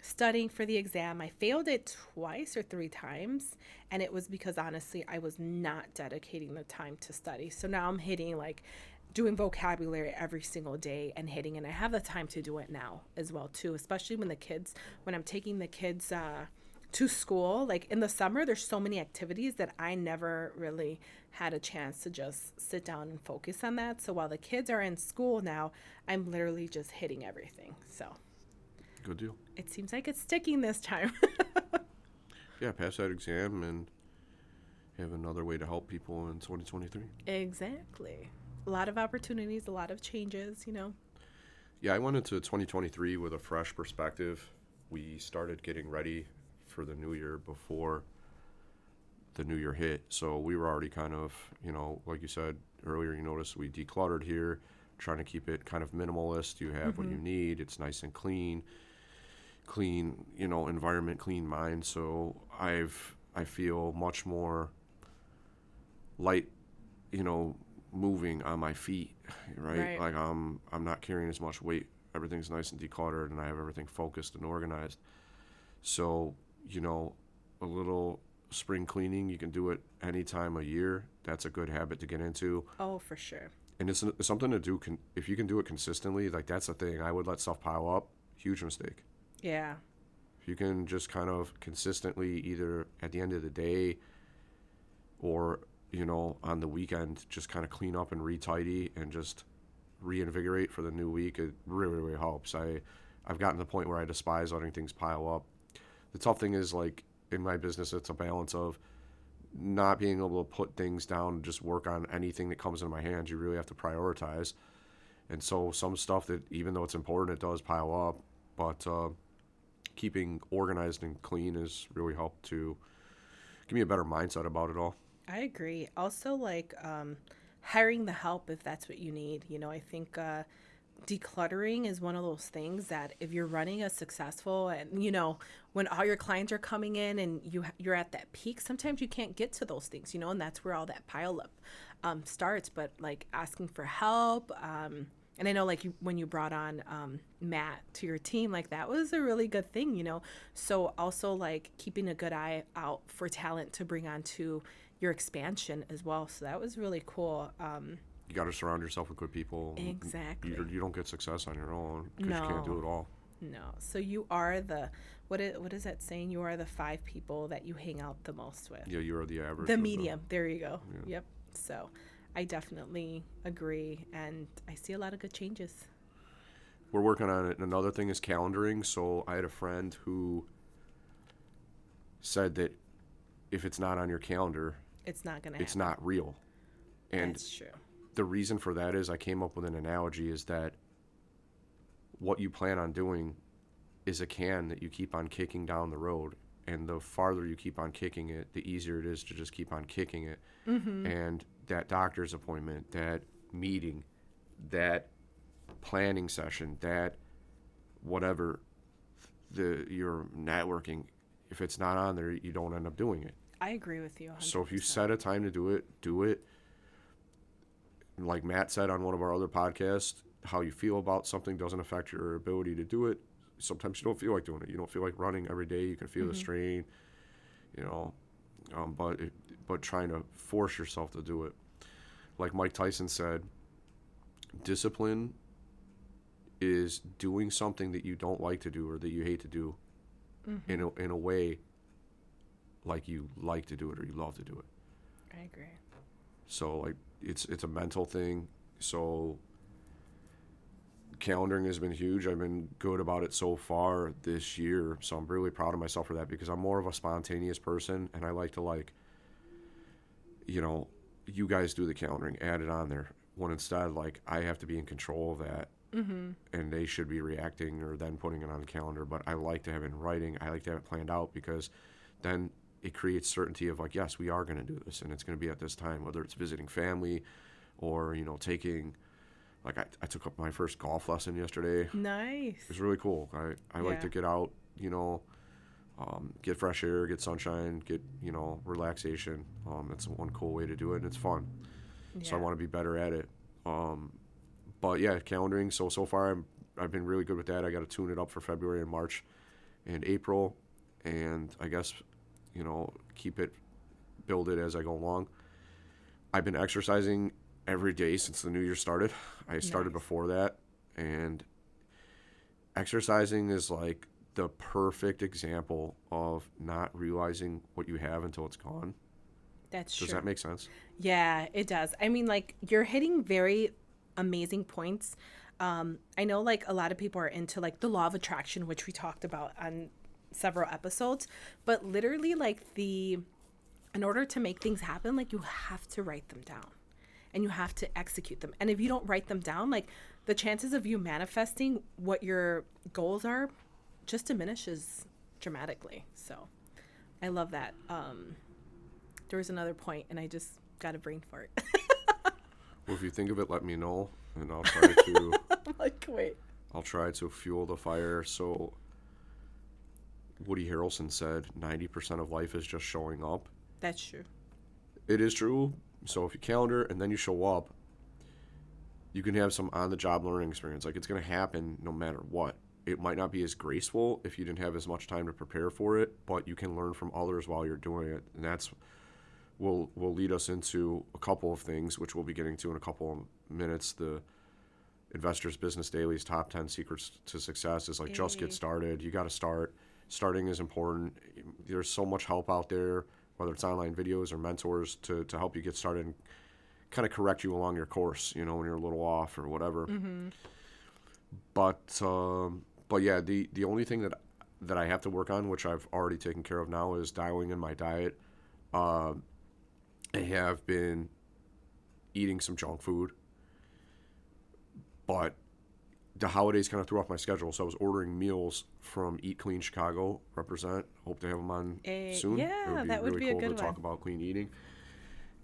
studying for the exam. I failed it twice or 3 times. And it was because honestly, I was not dedicating the time to study. So now I'm hitting like doing vocabulary every single day and hitting, and I have the time to do it now as well too, especially when I'm taking the kids to school. Like in the summer, there's so many activities that I never really had a chance to just sit down and focus on that. So while the kids are in school now, I'm literally just hitting everything. So Good deal. it seems like it's sticking this time. Yeah, pass that exam and have another way to help people in 2023. Exactly. A lot of opportunities, a lot of changes, Yeah, I went into 2023 with a fresh perspective. We started getting ready for the new year before the new year hit. So we were already kind of, like you said earlier, you noticed we decluttered here, trying to keep it kind of minimalist. You have what you need. It's nice and clean, environment, clean mind. So I feel much more light, moving on my feet, right? Like I'm not carrying as much weight. Everything's nice and decluttered, and I have everything focused and organized. So, a little spring cleaning, you can do it any time of year. That's a good habit to get into. Oh, for sure. And it's something to do. If you can do it consistently, like that's the thing. I would let stuff pile up. Huge mistake. Yeah. If you can just kind of consistently, either at the end of the day or on the weekend, just kind of clean up and retidy and just reinvigorate for the new week. It really, really helps. I've gotten to the point where I despise letting things pile up. The tough thing is, like, in my business, it's a balance of not being able to put things down and just work on anything that comes in my hands. You really have to prioritize. And so some stuff that, even though it's important, it does pile up. But keeping organized and clean has really helped to give me a better mindset about it all. I agree. Also, like hiring the help if that's what you need. I think decluttering is one of those things that if you're running a successful and when all your clients are coming in and you're at that peak, sometimes you can't get to those things, and that's where all that pile up starts. But like asking for help, and I know like when you brought on Matt to your team, like that was a really good thing, so also like keeping a good eye out for talent to bring on to your expansion as well. So that was really cool. You got to surround yourself with good people. Exactly. You don't get success on your own because No. you can't do it all. No. So you are what is that saying? You are the 5 people that you hang out the most with. Yeah, you are the average. The medium. There you go. Yeah. Yep. So I definitely agree. And I see a lot of good changes. We're working on it. Another thing is calendaring. So I had a friend who said that if it's not on your calendar, it's not going to happen. It's not real. And that's true. The reason for that is I came up with an analogy is that what you plan on doing is a can that you keep on kicking down the road. And the farther you keep on kicking it, the easier it is to just keep on kicking it. Mm-hmm. And that doctor's appointment, that meeting, that planning session, that whatever, your networking, if it's not on there, you don't end up doing it. I agree with you 100%. So if you set a time to do it. Like Matt said on one of our other podcasts, how you feel about something doesn't affect your ability to do it. Sometimes you don't feel like doing it. You don't feel like running every day. You can feel the strain, but trying to force yourself to do it. Like Mike Tyson said, discipline is doing something that you don't like to do or that you hate to do in a way like you like to do it or you love to do it. I agree. So like it's a mental thing. So calendaring has been huge. I've been good about it so far this year. So I'm really proud of myself for that because I'm more of a spontaneous person and I like to you guys do the calendaring, add it on there. When instead like I have to be in control of that and they should be reacting or then putting it on the calendar. But I like to have it in writing. I like to have it planned out because then it creates certainty of like, yes, we are going to do this and it's going to be at this time, whether it's visiting family or, taking, like I took up my first golf lesson yesterday. Nice. It was really cool. I like to get out, get fresh air, get sunshine, get, relaxation. That's one cool way to do it and it's fun. Yeah. So I want to be better at it. But yeah, calendaring. So far I've been really good with that. I got to tune it up for February and March and April. And I guess, build it as I go along. I've been exercising every day since the new year started. I started before that, and exercising is like the perfect example of not realizing what you have until it's gone. That's true. Does that make sense? Yeah, it does. I mean, like you're hitting very amazing points. I know like a lot of people are into like the law of attraction, which we talked about on several episodes, but literally like in order to make things happen, like you have to write them down and you have to execute them. And if you don't write them down, like the chances of you manifesting what your goals are just diminishes dramatically. So I love that. There was another point and I just got a brain fart. Well, if you think of it, let me know and I'll try to wait. I'll try to fuel the fire. So Woody Harrelson said 90% of life is just showing up. That's true. It is true. So if you calendar and then you show up, you can have some on-the-job learning experience. Like it's going to happen no matter what. It might not be as graceful if you didn't have as much time to prepare for it, but you can learn from others while you're doing it. And that's will lead us into a couple of things, which we'll be getting to in a couple of minutes. The Investors Business Daily's top 10 secrets to success is like just get started. You got to start. Starting is important. There's so much help out there. whether it's online videos or mentors to help you get started and kind of correct you along your course, when you're a little off or whatever. Mm-hmm. But yeah, the only thing that I have to work on, which I've already taken care of now, is dialing in my diet. I have been eating some junk food, but the holidays kind of threw off my schedule, so I was ordering meals from Eat Clean Chicago. Represent. Hope to have them on soon. Yeah, that would be really a cool good to one. talk about clean eating.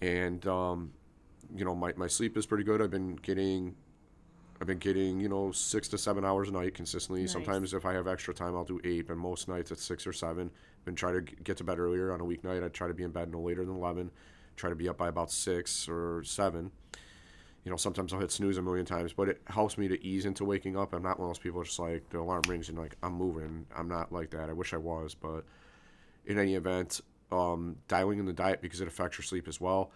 And my sleep is pretty good. I've been getting 6 to 7 hours a night consistently. Nice. Sometimes if I have extra time, I'll do 8, but most nights it's 6 or 7. Been trying to get to bed earlier on a weeknight. I try to be in bed no later than 11. Try to be up by about 6 or 7. Sometimes I'll hit snooze a million times, but it helps me to ease into waking up. I'm not one of those people just like the alarm rings and like I'm moving. I'm not like that. I wish I was, but in any event, dialing in the diet because it affects your sleep as well.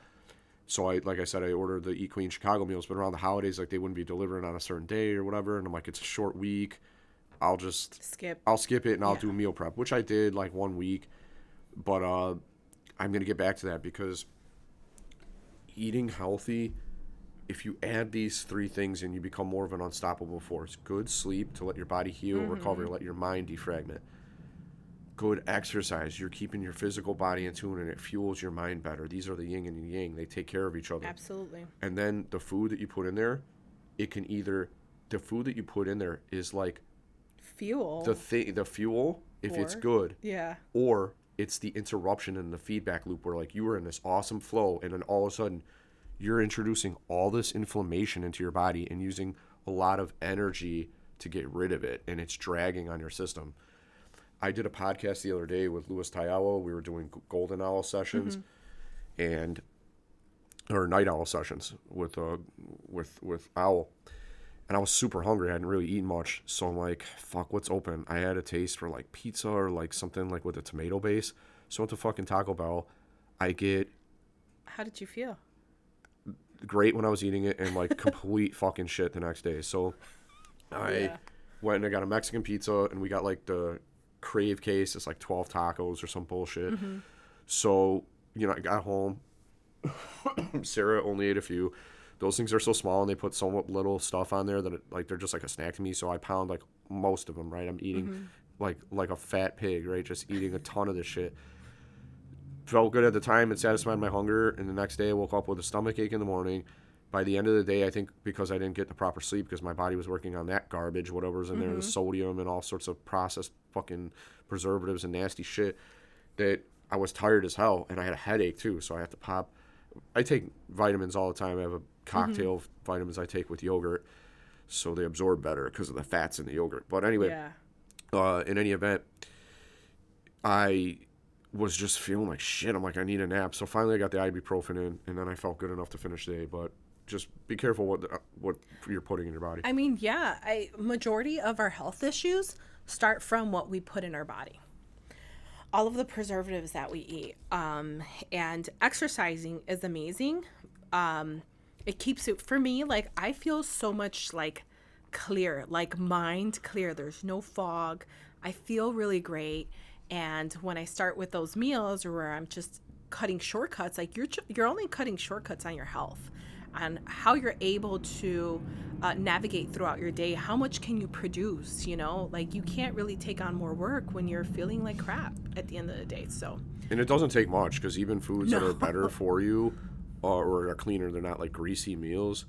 So like I said, I ordered the Eat Clean Chicago meals, but around the holidays, like they wouldn't be delivering on a certain day or whatever. And I'm like, it's a short week. I'll skip it and I'll do meal prep, which I did like 1 week. But I'm going to get back to that because eating healthy, if you add these 3 things in, you become more of an unstoppable force. Good sleep to let your body heal, recover, let your mind defragment. Good exercise. You're keeping your physical body in tune and it fuels your mind better. These are the yin and yang. They take care of each other. Absolutely. And then the food that you put in there, the food that you put in there is like fuel. The fuel, if it's good. Yeah. Or it's the interruption in the feedback loop where like you were in this awesome flow and then all of a sudden you're introducing all this inflammation into your body and using a lot of energy to get rid of it, and it's dragging on your system. I did a podcast the other day with Louis Tayalo. We were doing golden owl sessions or night owl sessions with Owl. And I was super hungry. I hadn't really eaten much. So I'm like, fuck, what's open? I had a taste for like pizza or like something like with a tomato base. So I went to fucking Taco Bell. How did you feel? Great when I was eating it and like complete fucking shit the next day. So I went and I got a Mexican pizza and we got like the Crave case. It's like 12 tacos or some bullshit. So, I got home. Sarah only ate a few. Those things are so small and they put so little stuff on there that they're just like a snack to me. So I pound like most of them, right? I'm eating like a fat pig, right? Just eating a ton of this shit. Felt good at the time. It satisfied my hunger. And the next day I woke up with a stomach ache in the morning. By the end of the day, I think because I didn't get the proper sleep because my body was working on that garbage, whatever's in there, the sodium and all sorts of processed fucking preservatives and nasty shit, that I was tired as hell. And I had a headache too. So I had to pop. I take vitamins all the time. I have a cocktail of vitamins I take with yogurt so they absorb better because of the fats in the yogurt. But anyway, in any event, I was just feeling like shit. I'm like, I need a nap. So finally I got the ibuprofen in and then I felt good enough to finish the day. But just be careful what you're putting in your body. I mean, majority of our health issues start from what we put in our body. All of the preservatives that we eat, and exercising is amazing. It keeps it, for me, like I feel so much like clear, like mind clear. There's no fog. I feel really great. And when I start with those meals or where I'm just cutting shortcuts, like you're only cutting shortcuts on your health and how you're able to navigate throughout your day. How much can you produce? Like you can't really take on more work when you're feeling like crap at the end of the day. So, and it doesn't take much because even foods that are better for you or are cleaner, they're not like greasy meals.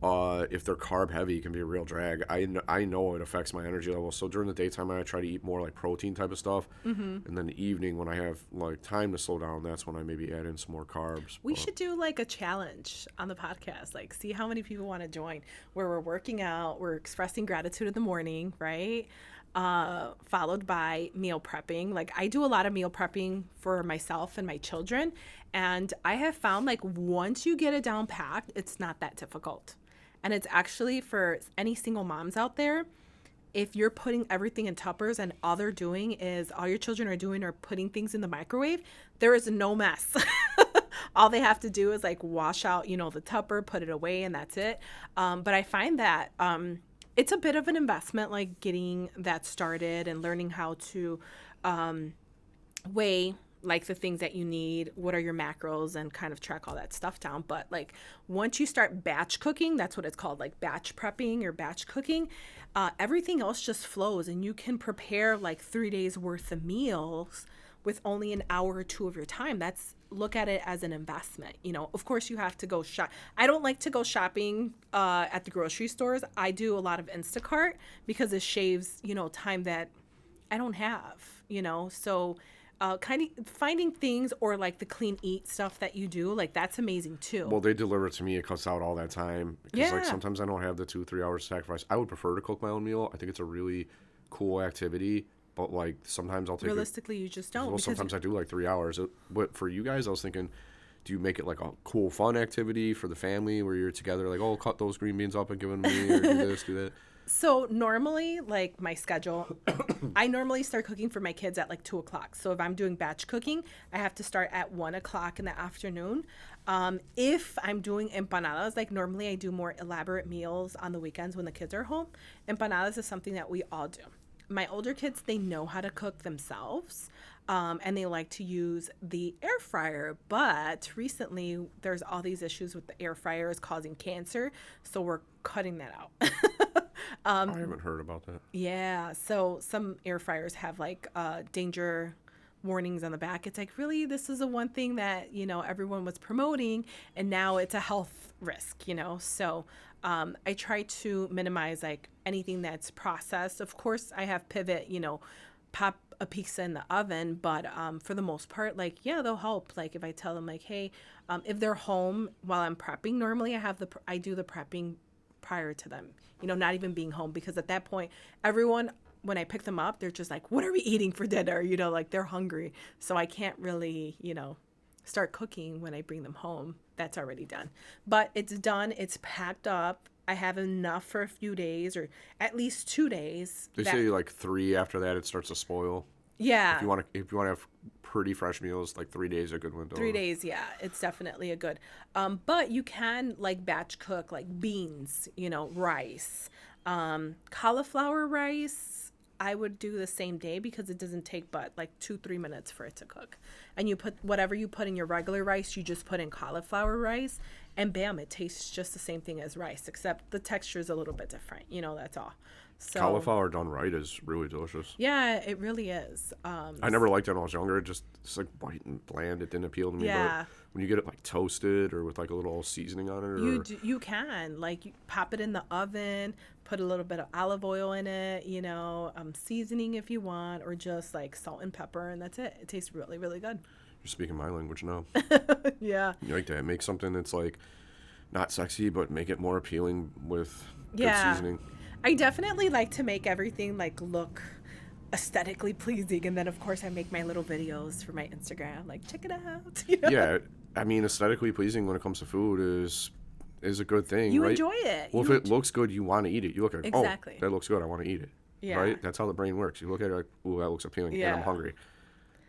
If they're carb heavy, it can be a real drag. I know it affects my energy level. So during the daytime, I try to eat more like protein type of stuff. And then the evening when I have like time to slow down, that's when I maybe add in some more carbs. We should do like a challenge on the podcast, like see how many people want to join, where we're working out, we're expressing gratitude in the morning, right? Followed by meal prepping. Like I do a lot of meal prepping for myself and my children. And I have found like once you get it down packed, it's not that difficult. And it's actually for any single moms out there, if you're putting everything in Tuppers and all they're doing is all your children are doing are putting things in the microwave, there is no mess. All they have to do is like wash out, the Tupper, put it away, and that's it. But I find that it's a bit of an investment, like getting that started and learning how to weigh, like the things that you need, what are your macros, and kind of track all that stuff down. But like once you start batch cooking, that's what it's called, like batch prepping or batch cooking, everything else just flows, and you can prepare like 3 days worth of meals with only an hour or two of your time. Look at it as an investment. You know, of course you have to go shop. I don't like to go shopping at the grocery stores. I do a lot of Instacart because it shaves, you know, time that I don't have, you know. So kind of finding things, or like the clean eat stuff that you do, like that's amazing too. Well, they deliver it to me. It cuts out all that time. Because like Yeah. sometimes I don't have the 2-3 hours to sacrifice. I would prefer to cook my own meal. I think it's a really cool activity. But like sometimes I'll take Realistically, you just don't. Well, because sometimes I do like 3 hours. But for you guys, I was thinking, do you make it like a cool, fun activity for the family where you're together, like, oh, cut those green beans up and give them to me, or do this, do that? So normally, like my schedule, I normally start cooking for my kids at like 2:00. So if I'm doing batch cooking, I have to start at 1:00 in the afternoon. If I'm doing empanadas, like normally I do more elaborate meals on the weekends when the kids are home. Empanadas is something that we all do. My older kids, they know how to cook themselves, and they like to use the air fryer. But recently, there's all these issues with the air fryers causing cancer, so we're cutting that out. I haven't heard about that. Yeah, so some air fryers have like danger warnings on the back. It's like, really, this is the one thing that, you know, everyone was promoting, and now it's a health risk, you know. So I try to minimize like anything that's processed. Of course, I have Pivot, you know, pop a pizza in the oven, but for the most part, like, yeah, they'll help. Like if I tell them like, hey, if they're home while I'm prepping, normally I do the prepping prior to them, you know, not even being home, because at that point, everyone, when I pick them up, they're just like, what are we eating for dinner? You know, like they're hungry. So I can't really, you know, start cooking when I bring them home. That's already done. But it's done. It's packed up. I have enough for a few days, or at least 2 days. They say like 3 after that it starts to spoil. Yeah. If you want to have pretty fresh meals, like 3 days is a good window. 3 days, yeah, it's definitely a good. But you can like batch cook like beans, you know, rice, cauliflower rice. I would do the same day because it doesn't take but like 2-3 minutes for it to cook. And you put whatever you put in your regular rice, you just put in cauliflower rice, and bam, it tastes just the same thing as rice, except the texture is a little bit different. You know, that's all. So Cauliflower done right is really delicious. yeah, it really is. I never liked it when I was younger. It's like white and bland. It didn't appeal to me. Yeah. But when you get it like toasted or with like a little seasoning on it, You can like you pop it in the oven, put a little bit of olive oil in it, you know, seasoning if you want, or just like salt and pepper, and that's it. It tastes really, really good. you're speaking my language now. Yeah. You like that? Make something that's like not sexy, but make it more appealing with good Yeah. seasoning. I definitely like to make everything like look aesthetically pleasing, and then of course I make my little videos for my Instagram, like check it out. You know? Yeah, I mean, aesthetically pleasing when it comes to food is a good thing, You right? enjoy it. Well, You if it looks good, you want to eat it. You look at it, Exactly. oh, that looks good, I want to eat it. Yeah. Right? That's how the brain works. You look at it like, ooh, that looks appealing, and Yeah. I'm hungry.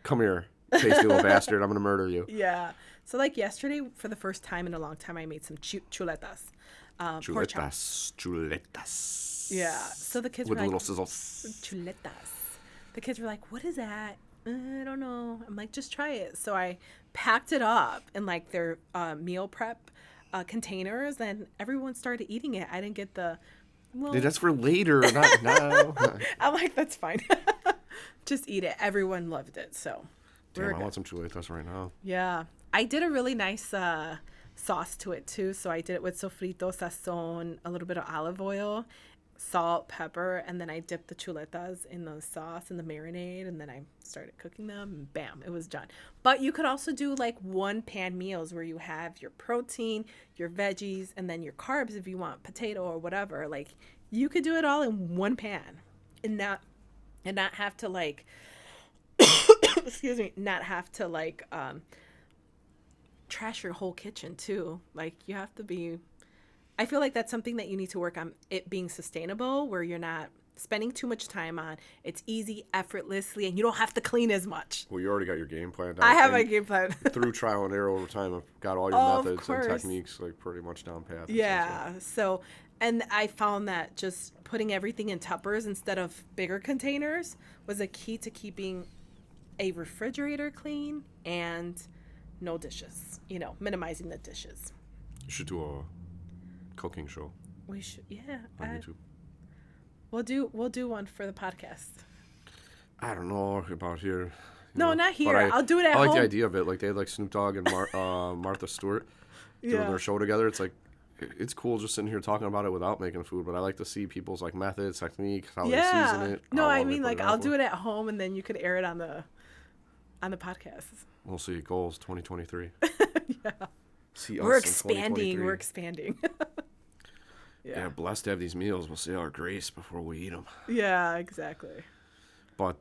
Come here, tasty little bastard, I'm going to murder you. Yeah. So like yesterday, for the first time in a long time, I made some chuletas. Pork chop. Chuletas. Yeah. So the kids With were like, little sizzles. chuletas. The kids were like, what is that? I don't know. I'm like, just try it. So I packed it up in like their meal prep containers, and everyone started eating it. I didn't get the, well, Dude, that's for later, not now. I'm like, that's fine. Just eat it. Everyone loved it. So Damn, I want some chuletas right now. yeah. I did a really nice sauce to it too. So I did it with sofrito, sazon, a little bit of olive oil, salt, pepper, and then I dipped the chuletas in the sauce and the marinade, and then I started cooking them, and bam, it was done. But you could also do like one pan meals where you have your protein, your veggies, and then your carbs if you want potato or whatever. Like you could do it all in one pan and not have to like excuse me, not have to like trash your whole kitchen too. Like you have to be, I feel like that's something that you need to work on, it being sustainable, where you're not spending too much time on. It's easy, effortlessly, and you don't have to clean as much. Well, you already got your game plan down. I have and my game plan. through trial and error over time, I've got all your Of methods and course. techniques like pretty much down pat. Yeah. So, and I found that just putting everything in tuppers instead of bigger containers was a key to keeping a refrigerator clean and no dishes, minimizing the dishes. You should do a cooking show We should, yeah. on YouTube. We'll do one for the podcast. I don't know about here. No, not here. But I'll do it at I like home. the idea of it. Like they had like Snoop Dogg and Martha Stewart doing their show together. It's like it's cool just sitting here talking about it without making food. But I like to see people's like methods, techniques, how they season it. No, how I long they mean put like it out I'll for. do it at home and then you could air it on the podcast. We'll see. Goals 2023. Yeah. See us We're in expanding. 2023. We're expanding. Yeah, blessed to have these meals. We'll see our grace before we eat them. Yeah, exactly. But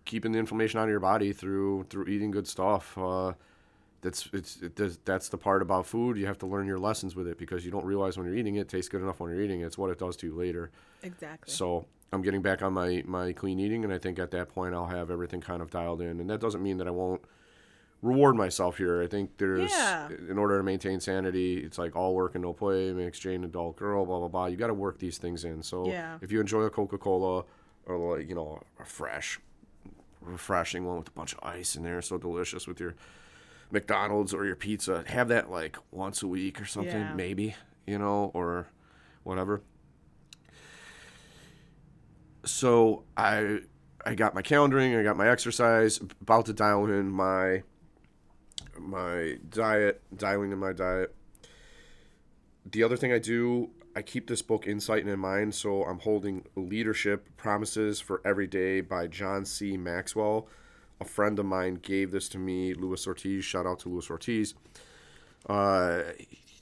keeping the inflammation out of your body through eating good stuff. That's the part about food. You have to learn your lessons with it because you don't realize when you're eating it tastes good enough when you're eating it. It's what it does to you later. Exactly. So I'm getting back on my clean eating, and I think at that point I'll have everything kind of dialed in. And that doesn't mean that I won't reward myself here. I think there's, in order to maintain sanity, it's like all work and no play makes Jane a dull girl, blah, blah, blah. You got to work these things in. So if you enjoy a Coca-Cola or, like, a refreshing one with a bunch of ice in there, so delicious with your McDonald's or your pizza, have that like once a week or something, maybe, or whatever. So I got my calendaring, I got my exercise, about to dial in my diet, dialing in my diet. The other thing I do, I keep this book Insight in mind, so I'm holding Leadership Promises for Every Day by John C. Maxwell. A friend of mine gave this to me, Luis Ortiz. Shout out to Luis Ortiz.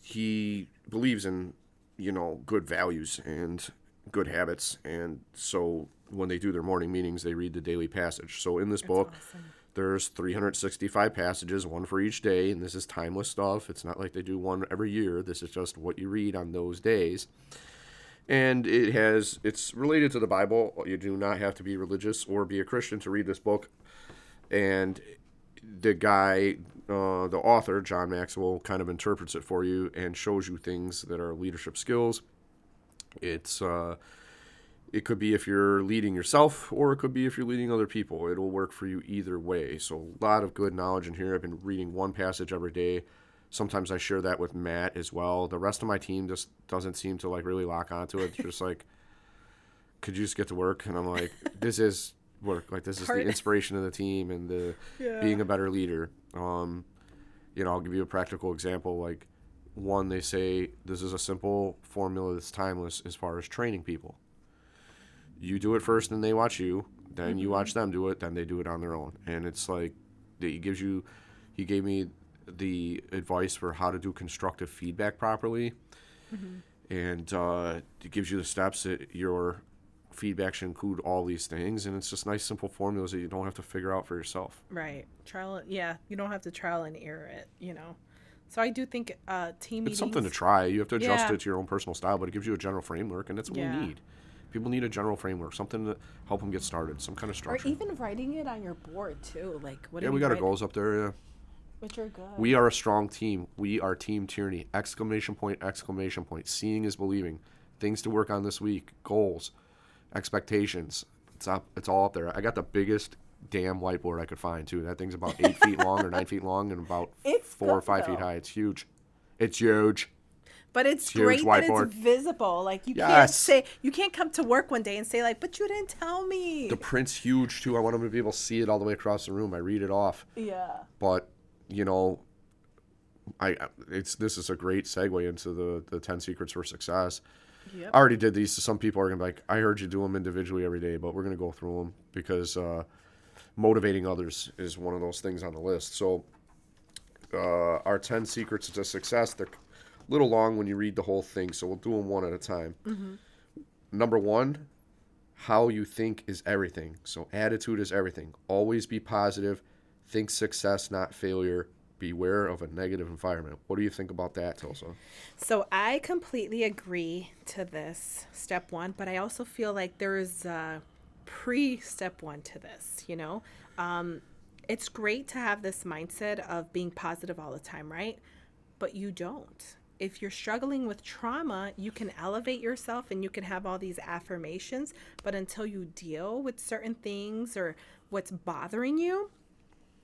He believes in, good values and good habits, and so when they do their morning meetings, they read the daily passage. So in this book, there's 365 passages, one for each day, and this is timeless stuff. It's not like they do one every year. This is just what you read on those days. And it's related to the Bible. You do not have to be religious or be a Christian to read this book. And the guy, the author, John Maxwell, kind of interprets it for you and shows you things that are leadership skills. It could be if you're leading yourself, or it could be if you're leading other people. It'll work for you either way. So a lot of good knowledge in here. I've been reading one passage every day. Sometimes I share that with Matt as well. The rest of my team just doesn't seem to like really lock onto it. It's just like, could you just get to work? And I'm like, this is work. Like, this is the inspiration of the team and the being a better leader. I'll give you a practical example. Like, one, they say this is a simple formula that's timeless as far as training people. You do it first, and they watch you. Then you watch them do it. Then they do it on their own. And it's like he gave me the advice for how to do constructive feedback properly. And it gives you the steps that your feedback should include all these things. And it's just nice, simple formulas that you don't have to figure out for yourself. Right. You don't have to trial and error it, So I do think team meetings. It's something to try. You have to adjust it to your own personal style, but it gives you a general framework, and that's what we need. People need a general framework, something to help them get started, some kind of structure. Or even writing it on your board, too. Like, what? Yeah, we got our goals up there, yeah. Which are good. We are a strong team. We are Team Tierney. Exclamation point, exclamation point. Seeing is believing. Things to work on this week. Goals. Expectations. It's all up there. I got the biggest damn whiteboard I could find, too. That thing's about 8 feet long or 9 feet long and about 4 or 5 feet high. It's huge. It's huge. But it's great that it's visible. Like, you can't come to work one day and say, like, but you didn't tell me. The print's huge, too. I want them to be able to see it all the way across the room. I read it off. Yeah. But, this is a great segue into the 10 secrets for success. Yep. I already did these, so some people are going to be like, I heard you do them individually every day, but we're going to go through them because motivating others is one of those things on the list. So our 10 secrets to success, they're a little long when you read the whole thing, so we'll do them one at a time. Number 1, how you think is everything. So attitude is everything. Always be positive. Think success, not failure. Beware of a negative environment. What do you think about that, Tilsa? So I completely agree to this, step 1, but I also feel like there is a pre-step 1 to this, It's great to have this mindset of being positive all the time, right? But you don't. if you're struggling with trauma, you can elevate yourself and you can have all these affirmations, but until you deal with certain things or what's bothering you,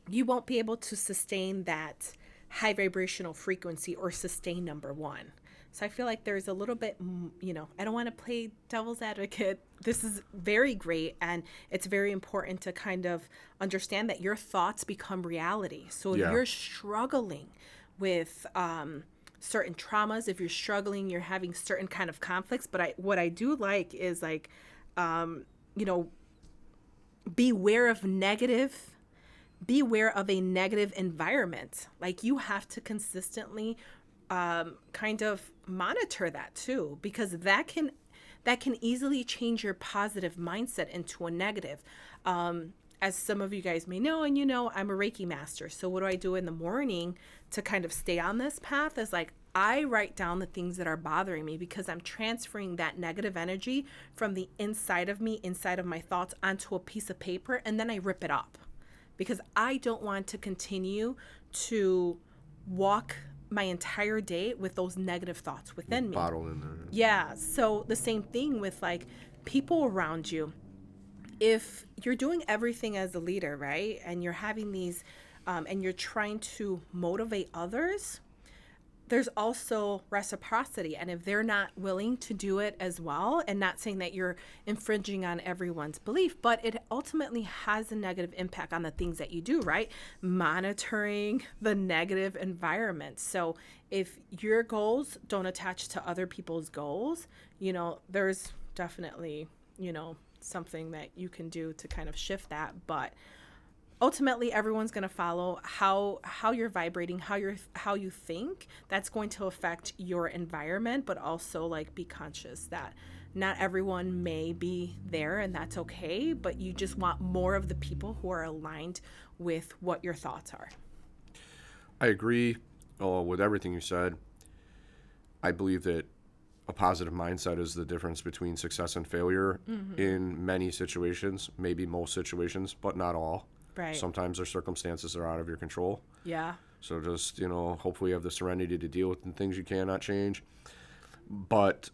you won't be able to sustain that high vibrational frequency or sustain number one. So I feel like there's a little bit, I don't want to play devil's advocate. This is very great. And it's very important to kind of understand that your thoughts become reality. So if you're struggling with certain traumas, if you're struggling, you're having certain kind of conflicts. But what I do like is like, beware of a negative environment. Like you have to consistently kind of monitor that too, because that can easily change your positive mindset into a negative. As some of you guys may know, and I'm a Reiki master. So what do I do in the morning to kind of stay on this path is like, I write down the things that are bothering me because I'm transferring that negative energy from the inside of me, inside of my thoughts onto a piece of paper, and then I rip it up because I don't want to continue to walk my entire day with those negative thoughts within me. Bottled in there. Yeah. So the same thing with like people around you. If you're doing everything as a leader, right, and you're having these, and you're trying to motivate others, there's also reciprocity. And if they're not willing to do it as well, and not saying that you're infringing on everyone's belief, but it ultimately has a negative impact on the things that you do, right? Monitoring the negative environment. So if your goals don't attach to other people's goals, there's definitely, something that you can do to kind of shift that. But ultimately everyone's going to follow how you're vibrating, how you think. That's going to affect your environment, but also like be conscious that not everyone may be there, and that's okay, but you just want more of the people who are aligned with what your thoughts are. I agree with everything you said. I believe that a positive mindset is the difference between success and failure in many situations, maybe most situations, but not all. Right. Sometimes there's circumstances that are out of your control. Yeah. So just, hopefully you have the serenity to deal with the things you cannot change. But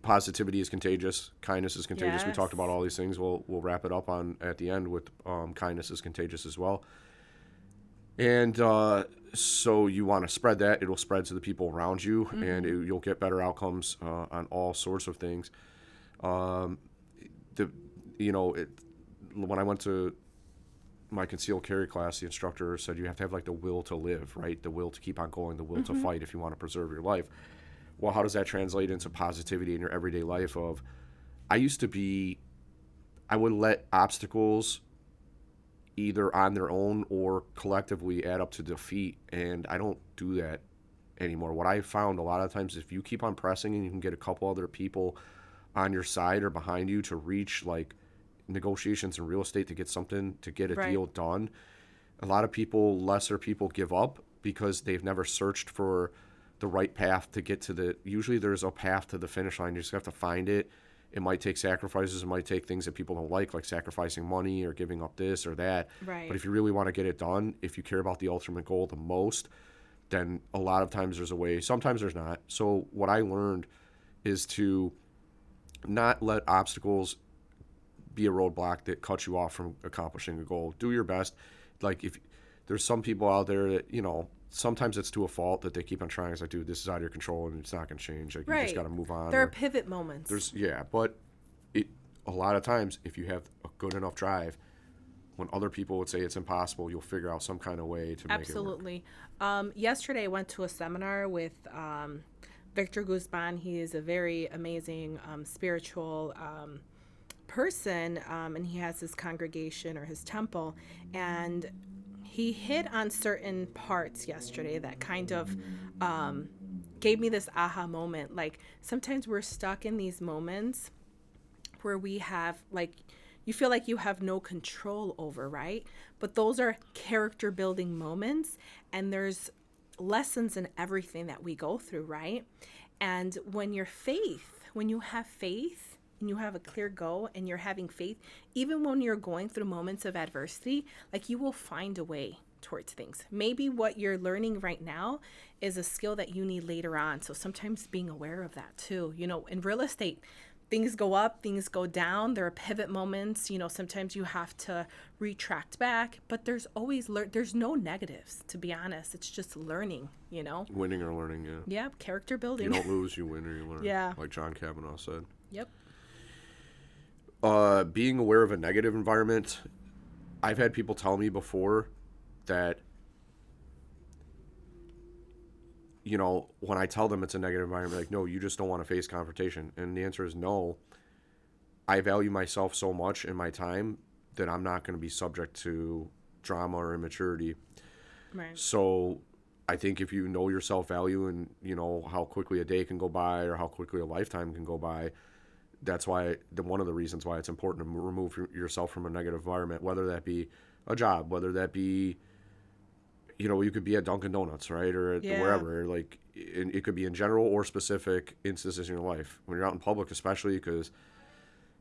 positivity is contagious. Kindness is contagious. Yes. We talked about all these things. We'll wrap it up at the end with kindness is contagious as well. And so you want to spread that. It'll spread to the people around you, and you'll get better outcomes on all sorts of things. When I went to my concealed carry class, the instructor said you have to have like the will to live, right? The will to keep on going, the will to fight if you want to preserve your life. Well, how does that translate into positivity in your everyday life? I would let obstacles either on their own or collectively add up to defeat, and I don't do that anymore. What I found a lot of times, if you keep on pressing and you can get a couple other people on your side or behind you to reach like negotiations in real estate to get a deal done, a lot of lesser people give up because they've never searched for the right path to get to usually there's a path to the finish line. You just have to find it. It might take sacrifices. It might take things that people don't like sacrificing money or giving up this or that. Right. But if you really want to get it done, if you care about the ultimate goal the most, then a lot of times there's a way. Sometimes there's not. So what I learned is to not let obstacles be a roadblock that cuts you off from accomplishing a goal. Do your best. Like if there's some people out there that, sometimes it's to a fault that they keep on trying. It's like, dude, this is out of your control and it's not going to change. Like, you just got to move on. There are pivot moments. But a lot of times, if you have a good enough drive, when other people would say it's impossible, you'll figure out some kind of way to make it work. Absolutely. Yesterday, I went to a seminar with Victor Guzman. He is a very amazing spiritual person, and he has his congregation or his temple, and he hit on certain parts yesterday that kind of gave me this aha moment. Like sometimes we're stuck in these moments where we have you feel like you have no control over, right? But those are character building moments, and there's lessons in everything that we go through, right? And when you have faith and you have a clear goal and you're having faith, even when you're going through moments of adversity, you will find a way towards things. Maybe what you're learning right now is a skill that you need later on. So sometimes being aware of that too. You know, in real estate, things go up, things go down. There are pivot moments. You know, sometimes you have to retract back, but there's always there's no negatives, to be honest. It's just learning, you know. Winning or learning, yeah. Yeah, character building. You don't lose, you win or you learn. Yeah. Like John Kavanaugh said. Yep. Being aware of a negative environment, I've had people tell me before that, you know, when I tell them it's a negative environment, like, no, you just don't want to face confrontation. And the answer is no. I value myself so much in my time that I'm not going to be subject to drama or immaturity. Right. So I think if you know your self-value and, you know, how quickly a day can go by or how quickly a lifetime can go by, that's why one of the reasons why it's important to remove yourself from a negative environment, whether that be a job, whether that be, you know, you could be at Dunkin' Donuts, right, or at wherever. Like, it could be in general or specific instances in your life. When you're out in public, especially, because,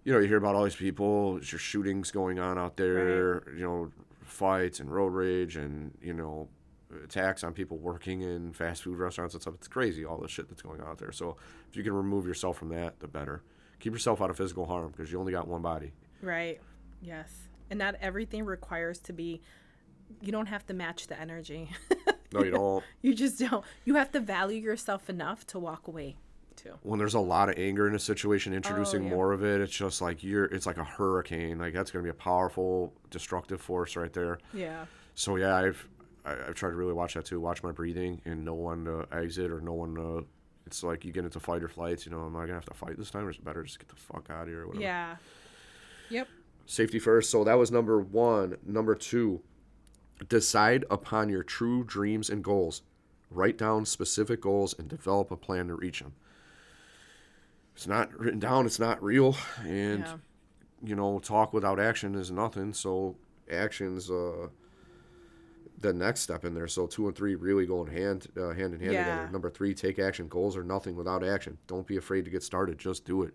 you know, you hear about all these people, there's shootings going on out there, right. You know, fights and road rage and, you know, attacks on people working in fast food restaurants and stuff. It's crazy, all the shit that's going on out there. So if you can remove yourself from that, the better. Keep yourself out of physical harm because you only got one body. Right. Yes. And not everything requires to be, you don't have to match the energy. No, you don't. You just don't. You have to value yourself enough to walk away too. When there's a lot of anger in a situation, introducing more of it, it's just like it's like a hurricane. Like, that's going to be a powerful, destructive force right there. Yeah. So yeah, I've tried to really watch that too. Watch my breathing and know when to exit or know when to. It's like you get into fight or flights. You know, am I gonna have to fight this time, or is it better just get the fuck out of here or whatever? Yeah. Yep. Safety first. So that was number 1. Number 2, decide upon your true dreams and goals. Write down specific goals and develop a plan to reach them. If it's not written down, it's not real. And, you know, talk without action is nothing. So action's the next step in there. So 2 and 3 really going hand in hand together. Number 3, take action. Goals are nothing without action. Don't be afraid to get started. Just do it.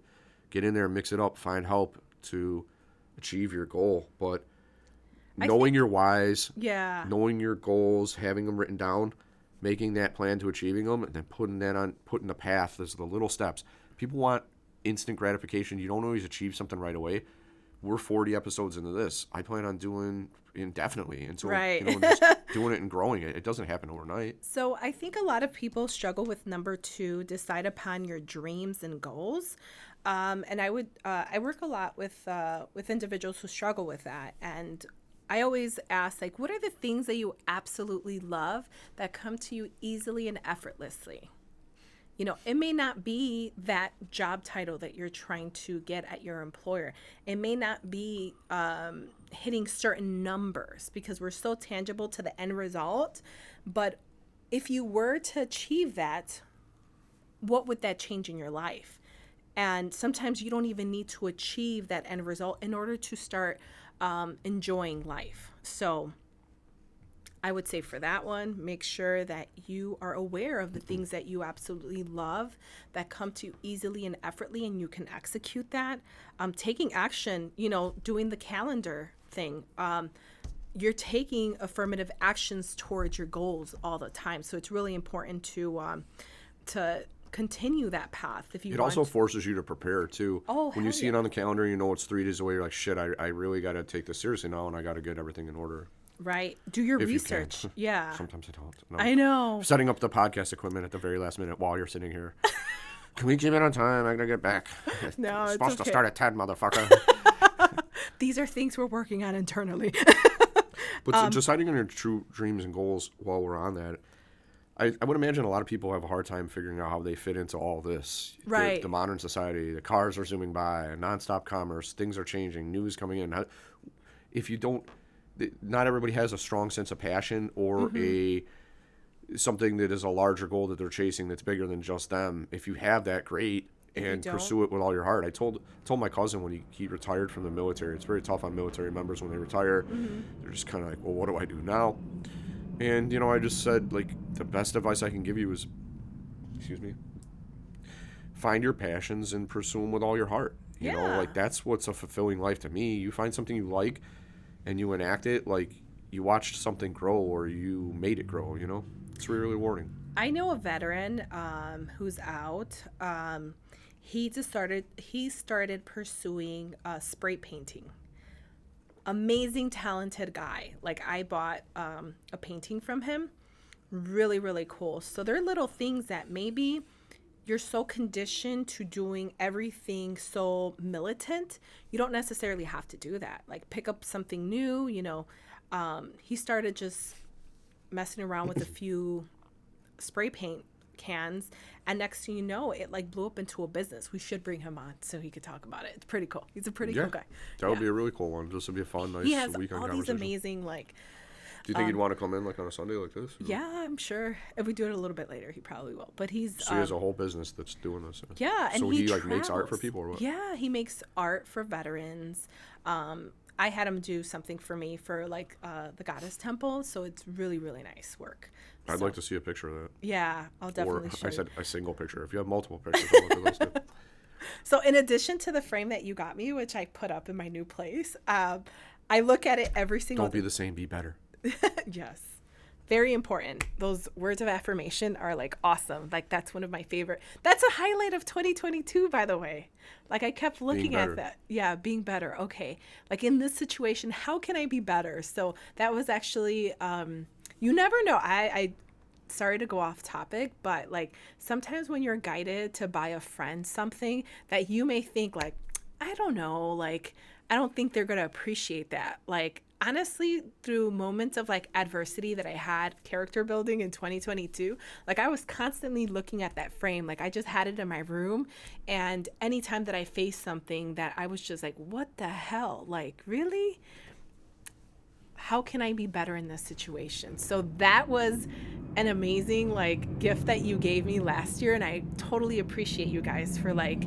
Get in there, mix it up, find help to achieve your goal. But knowing your whys, knowing your goals, having them written down, making that plan to achieving them, and then putting the path. There's the little steps. People want instant gratification. You don't always achieve something right away. We're 40 episodes into this. I plan on doing indefinitely. And so, you know, just doing it and growing it. It doesn't happen overnight. So I think a lot of people struggle with number 2, decide upon your dreams and goals. And I work a lot with individuals who struggle with that. And I always ask, like, what are the things that you absolutely love that come to you easily and effortlessly? You know, it may not be that job title that you're trying to get at your employer. It may not be hitting certain numbers because we're so tangible to the end result. But if you were to achieve that, what would that change in your life? And sometimes you don't even need to achieve that end result in order to start enjoying life. So I would say for that one, make sure that you are aware of the things that you absolutely love that come to you easily and effortlessly, and you can execute that. Taking action, you know, doing the calendar thing. You're taking affirmative actions towards your goals all the time. So it's really important to continue that path if you want. It also forces you to prepare too. When you see it on the calendar, you know it's 3 days away. You're like, shit, I really got to take this seriously now, and I got to get everything in order. Right. Do your research. Yeah. Sometimes I don't. No. I know. Setting up the podcast equipment at the very last minute while you're sitting here. Can we keep it on time? I gotta get back. No, it's it's supposed okay. to start at 10, motherfucker. These are things we're working on internally. But deciding on your true dreams and goals while we're on that, I would imagine a lot of people have a hard time figuring out how they fit into all this. Right. The modern society, the cars are zooming by, nonstop commerce, things are changing, news coming in. If you don't, not everybody has a strong sense of passion or something that is a larger goal that they're chasing that's bigger than just them. If you have that, great, and pursue it with all your heart. I told my cousin when he retired from the military, it's very tough on military members when they retire. They're just kind of like, well, what do I do now? And, you know, I just said, like, the best advice I can give you is, find your passions and pursue them with all your heart. You know, like, that's what's a fulfilling life to me. You find something you like and you enact it, like, you watched something grow or you made it grow, you know? It's really rewarding. I know a veteran who's out. He started pursuing spray painting. Amazing, talented guy. Like, I bought a painting from him. Really, really cool. So there are little things that maybe you're so conditioned to doing everything so militant, you don't necessarily have to do that. Like, pick up something new, you know. He started just messing around with a few spray paint cans, and next thing you know, it like blew up into a business. We should bring him on so he could talk about it. It's pretty cool. He's a pretty cool guy. That would be a really cool one. This would be a fun, nice He has weekend all these conversation. amazing, like, Do you think he'd want to come in like on a Sunday like this? Or? yeah, I'm sure if we do it a little bit later, he probably will. But he's So he has a whole business that's doing this. yeah, and so he like makes art for travels. people or what? Yeah, he makes art for veterans. I had him do something for me for like the Goddess Temple, so it's really, really nice work. I'd So, like to see a picture of that. yeah, I'll definitely Or show I you. said a single picture. If you have multiple pictures, I'll look at those too. So in addition to the frame that you got me, which I put up in my new place, I look at it every single Don't be the same, be better. Yes. Very important. Those words of affirmation are like awesome. Like, that's one of my favorite. That's a highlight of 2022, by the way. Like, I kept looking at that. Yeah, being better. Okay. Like, in this situation, how can I be better? So that was actually, you never know. I sorry to go off topic, but like sometimes when you're guided to buy a friend something that you may think like, I don't know, like, I don't think they're going to appreciate that. Like, honestly, through moments of like adversity that I had character building in 2022, like I was constantly looking at that frame. Like, I just had it in my room, and anytime that I faced something that I was just like, what the hell? Like, really? How can I be better in this situation? So that was an amazing like gift that you gave me last year, and I totally appreciate you guys for like,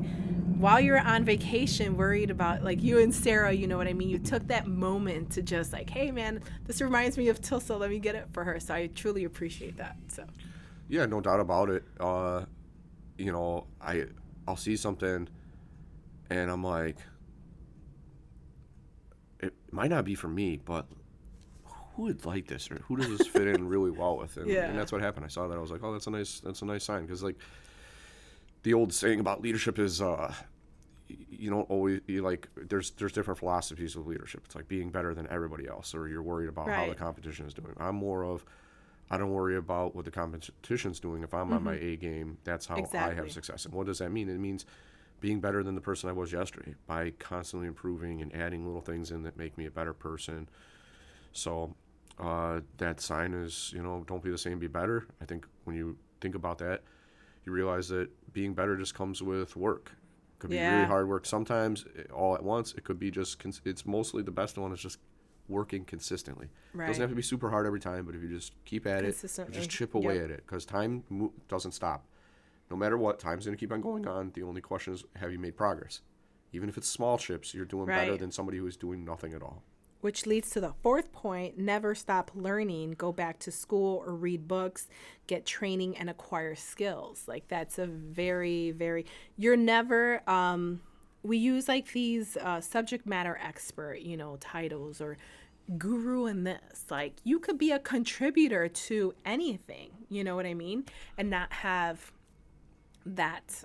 while you're on vacation worried about like you and Sarah, you know what I mean? You took that moment to just like, hey man, this reminds me of Tilsa, let me get it for her. So I truly appreciate that. So Yeah, no doubt about it. You know, I'll see something and I'm like, it might not be for me, but who would like this, or who does this fit in really well with? And, Yeah. and that's what happened. I saw that. I was like, oh, that's a nice sign. Because like the old saying about leadership is, you don't always there's different philosophies of leadership. It's like being better than everybody else, or you're worried about how the Right. competition is doing. I'm more of, I don't worry about what the competition's doing. If I'm on my A game, that's how I Exactly. have success. And what does that mean? It means being better than the person I was yesterday by constantly improving and adding little things in that make me a better person. So that sign is, you know, don't be the same, be better. I think when you think about that, you realize that being better just comes with work. It could be Yeah. really hard work sometimes, all at once. It could be just, it's mostly the best one is just working consistently. It Right. doesn't have to be super hard every time, but if you just keep at it, Consistently. just chip away Yep. at it, because time doesn't stop. No matter what, time's going to keep on going on. The only question is, have you made progress? Even if it's small chips, you're doing better Right. than somebody who is doing nothing at all. Which leads to the fourth point: never stop learning. Go back to school or read books, get training, and acquire skills. Like, that's a very, very, you're never, we use like these subject matter expert, you know, titles, or guru in this. Like, you could be a contributor to anything, you know what I mean? And not have that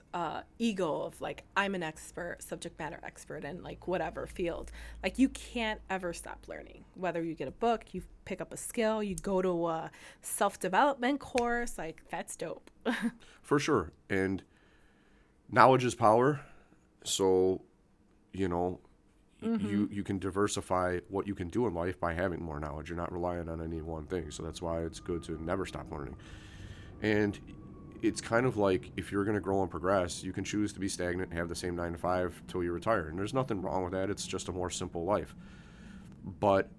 ego of like, I'm an expert, subject matter expert in like whatever field. Like, you can't ever stop learning. Whether you get a book, you pick up a skill, you go to a self-development course, like, that's dope. For sure. And knowledge is power. So, you know, you can diversify what you can do in life by having more knowledge. You're not relying on any one thing. So that's why it's good to never stop learning. And it's kind of like, if you're going to grow and progress, you can choose to be stagnant and have the same 9 to 5 till you retire. And there's nothing wrong with that. It's just a more simple life. But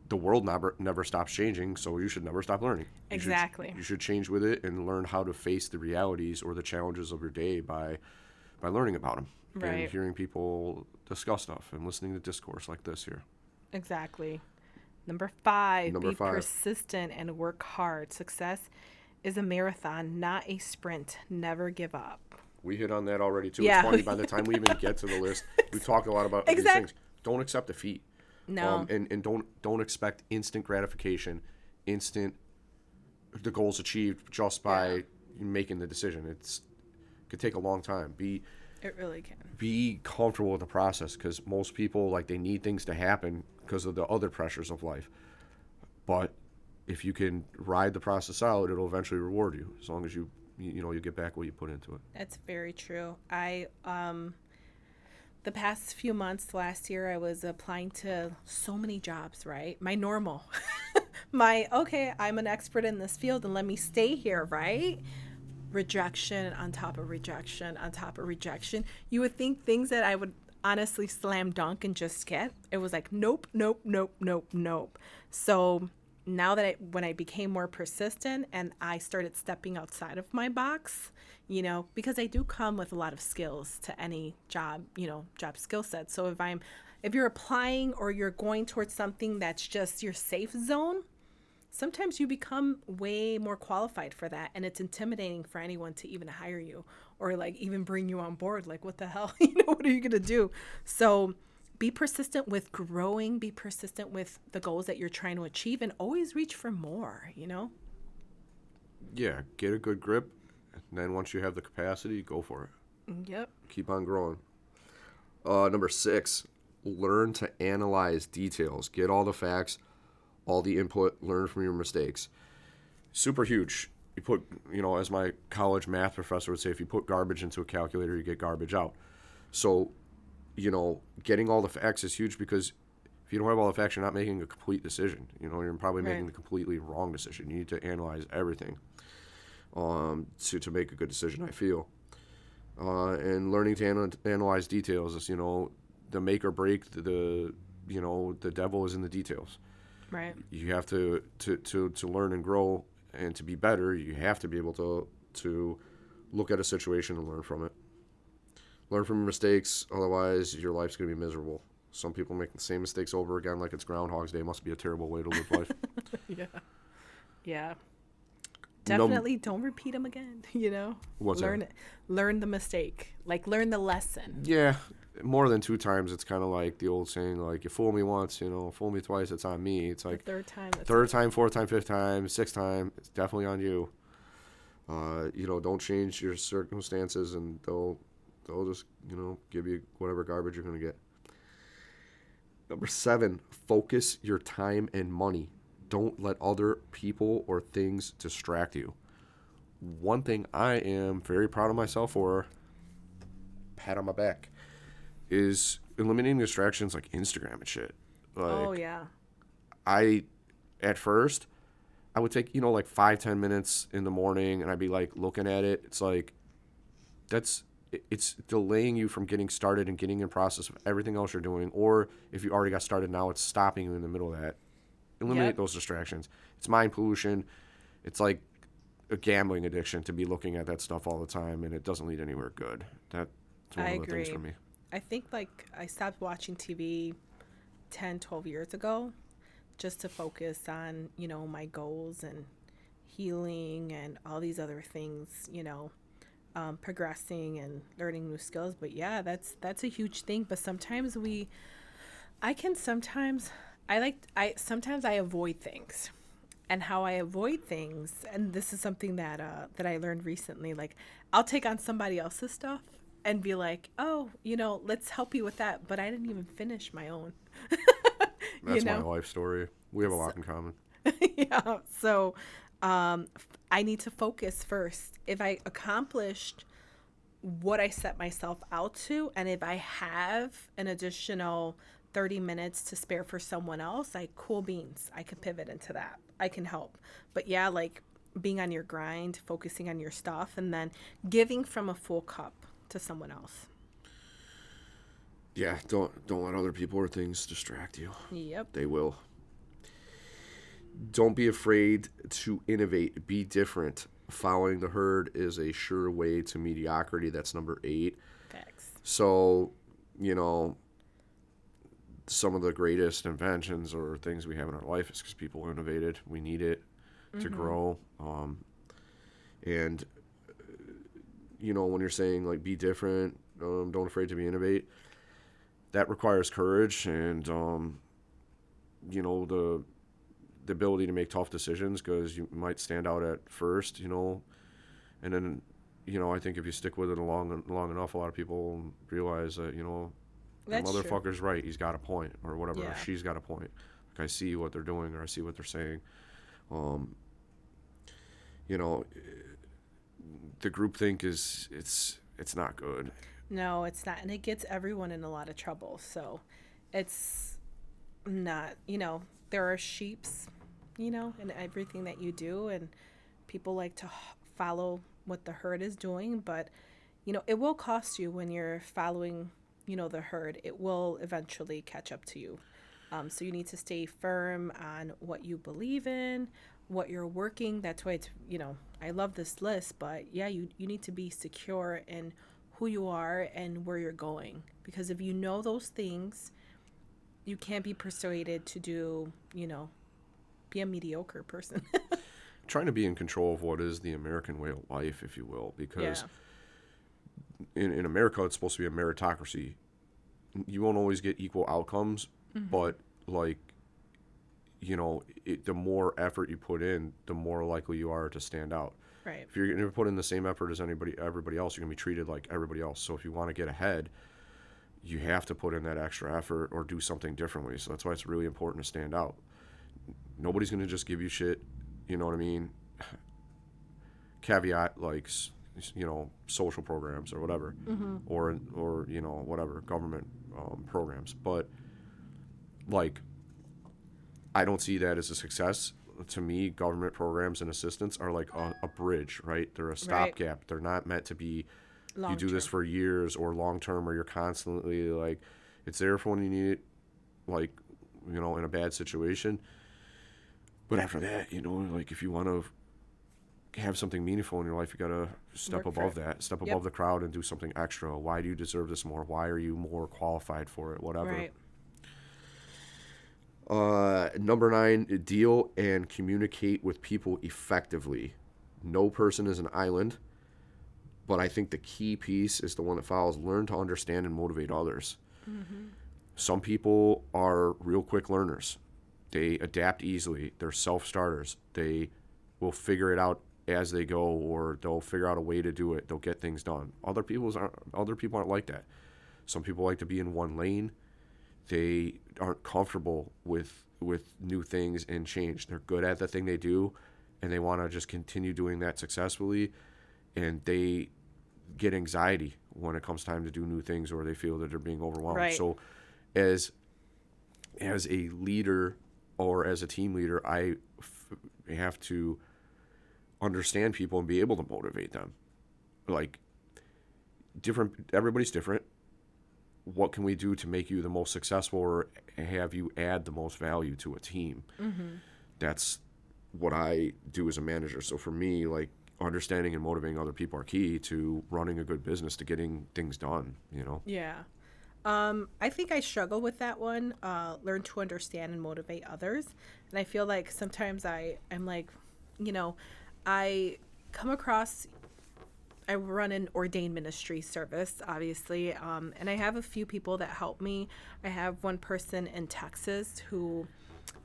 the world never stops changing, so you should never stop learning. Exactly. You should change with it and learn how to face the realities or the challenges of your day by learning about them. Right. And hearing people discuss stuff and listening to discourse like this here. Exactly. Number 5, Number be 5. persistent and work hard. Success is a marathon, not a sprint. Never give up. We hit on that already too. Yeah. It's funny, by the time we even get to the list, we talked a lot about these Exact- things. Don't accept defeat. No. And don't expect instant gratification, the goals achieved just by making the decision. It could take a long time. It really can. Be comfortable with the process, because most people, like, they need things to happen because of the other pressures of life. But if you can ride the process out, it'll eventually reward you, as long as you get back what you put into it. That's very true. The past few months, last year, I was applying to so many jobs, right? My normal. I'm an expert in this field and let me stay here, right? Rejection on top of rejection on top of rejection. You would think things that I would honestly slam dunk and just get. It was like, nope, nope, nope, nope, nope. So now that when I became more persistent and I started stepping outside of my box, because I do come with a lot of skills to any job, job skill set. So if you're applying or you're going towards something that's just your safe zone, sometimes you become way more qualified for that. And it's intimidating for anyone to even hire you or like even bring you on board. Like, what the hell? What are you going to do? So be persistent with growing, be persistent with the goals that you're trying to achieve, and always reach for more, Yeah, get a good grip, and then once you have the capacity, go for it. Yep. Keep on growing. Number 6, learn to analyze details. Get all the facts, all the input, learn from your mistakes. Super huge. You put, as my college math professor would say, if you put garbage into a calculator, you get garbage out. So, getting all the facts is huge, because if you don't have all the facts, you're not making a complete decision. You're probably making the completely wrong decision. You need to analyze everything to make a good decision, I feel. And learning to analyze details is, the make or break. The devil is in the details. Right. You have to learn and grow and to be better. You have to be able to look at a situation and learn from it. Learn from your mistakes, otherwise your life's going to be miserable. Some people make the same mistakes over again like it's Groundhog's Day. It must be a terrible way to live life. Yeah. Definitely don't repeat them again, What's learn that? Learn the mistake. Like, learn the lesson. Yeah, more than 2 times. It's kind of like the old saying, like, you fool me once, fool me twice, it's on me. It's like the third time. Third time, fourth time, fifth time, sixth time, it's definitely on you. Don't change your circumstances, and they'll just, give you whatever garbage you're going to get. Number 7, focus your time and money. Don't let other people or things distract you. One thing I am very proud of myself for, pat on my back, is eliminating distractions like Instagram and shit. Like, at first, I would take, like 5-10 minutes in the morning, and I'd be like looking at it. It's like, it's delaying you from getting started and getting in process of everything else you're doing. Or if you already got started now, it's stopping you in the middle of that. Eliminate those distractions. It's mind pollution. It's like a gambling addiction to be looking at that stuff all the time, and it doesn't lead anywhere good. That's one of the things for me. I think, like, I stopped watching TV 10, 12 years ago just to focus on, my goals and healing and all these other things, progressing and learning new skills. But yeah, that's a huge thing. But sometimes sometimes I avoid things. And how I avoid things, and this is something that I learned recently, like, I'll take on somebody else's stuff and be like, oh, let's help you with that, but I didn't even finish my own. That's my life story. We have a lot in common. Yeah. So I need to focus first. If I accomplished what I set myself out to, and if I have an additional 30 minutes to spare for someone else, cool beans. I can pivot into that. I can help. But yeah, like, being on your grind, focusing on your stuff, and then giving from a full cup to someone else. Yeah, don't let other people or things distract you. Yep. They will. Don't be afraid to innovate. Be different. Following the herd is a sure way to mediocrity. That's number 8. Facts. So, some of the greatest inventions or things we have in our life is because people innovated. We need it to grow. And, when you're saying, like, be different, don't afraid to be innovate, that requires courage and the ability to make tough decisions, because you might stand out at first, and then, I think if you stick with it long enough, a lot of people realize that, that That's true. motherfucker's right. He's got a point, or whatever. Or Yeah. she's got a point. Like, I see what they're doing, or I see what they're saying. You know, the groupthink it's not good. No, it's not. And it gets everyone in a lot of trouble. So it's not, there are sheeps, in everything that you do. And people like to follow what the herd is doing. But, it will cost you when you're following, the herd. It will eventually catch up to you. So you need to stay firm on what you believe in, what you're working. That's why it's, I love this list. But, yeah, you need to be secure in who you are and where you're going, because if you know those things, you can't be persuaded to do, be a mediocre person. Trying to be in control of what is the American way of life, if you will, because in America it's supposed to be a meritocracy. You won't always get equal outcomes, but the more effort you put in, the more likely you are to stand out. Right. If you're going to put in the same effort as everybody else, you're going to be treated like everybody else. So if you want to get ahead, you have to put in that extra effort or do something differently. So that's why it's really important to stand out. Nobody's going to just give you shit, you know what I mean? Caveat, social programs or whatever, or whatever, government programs. But, I don't see that as a success. To me, government programs and assistance are like a bridge, right? They're a stopgap. Right. They're not meant to be, you do this for years or long term, or you're constantly it's there for when you need it, in a bad situation. But after that, if you want to have something meaningful in your life, you got to step above that, step above the crowd and do something extra. Why do you deserve this more? Why are you more qualified for it? Whatever. Right. Number 9, deal and communicate with people effectively. No person is an island, but I think the key piece is the one that follows: learn to understand and motivate others. Some people are real quick learners. They adapt easily. They're self-starters. They will figure it out as they go, or they'll figure out a way to do it. They'll get things done. Other people aren't like that. Some people like to be in one lane. They aren't comfortable with new things and change. They're good at the thing they do, and they want to just continue doing that successfully, and they get anxiety when it comes time to do new things, or they feel that they're being overwhelmed. Right. So as a leader or as a team leader, I have to understand people and be able to motivate them. Everybody's different. What can we do to make you the most successful, or have you add the most value to a team? That's what I do as a manager. So for me, understanding and motivating other people are key to running a good business, to getting things done, Yeah. I think I struggle with that one. Learn to understand and motivate others. And I feel like sometimes I'm I come across, I run an ordained ministry service, obviously, and I have a few people that help me. I have one person in Texas who,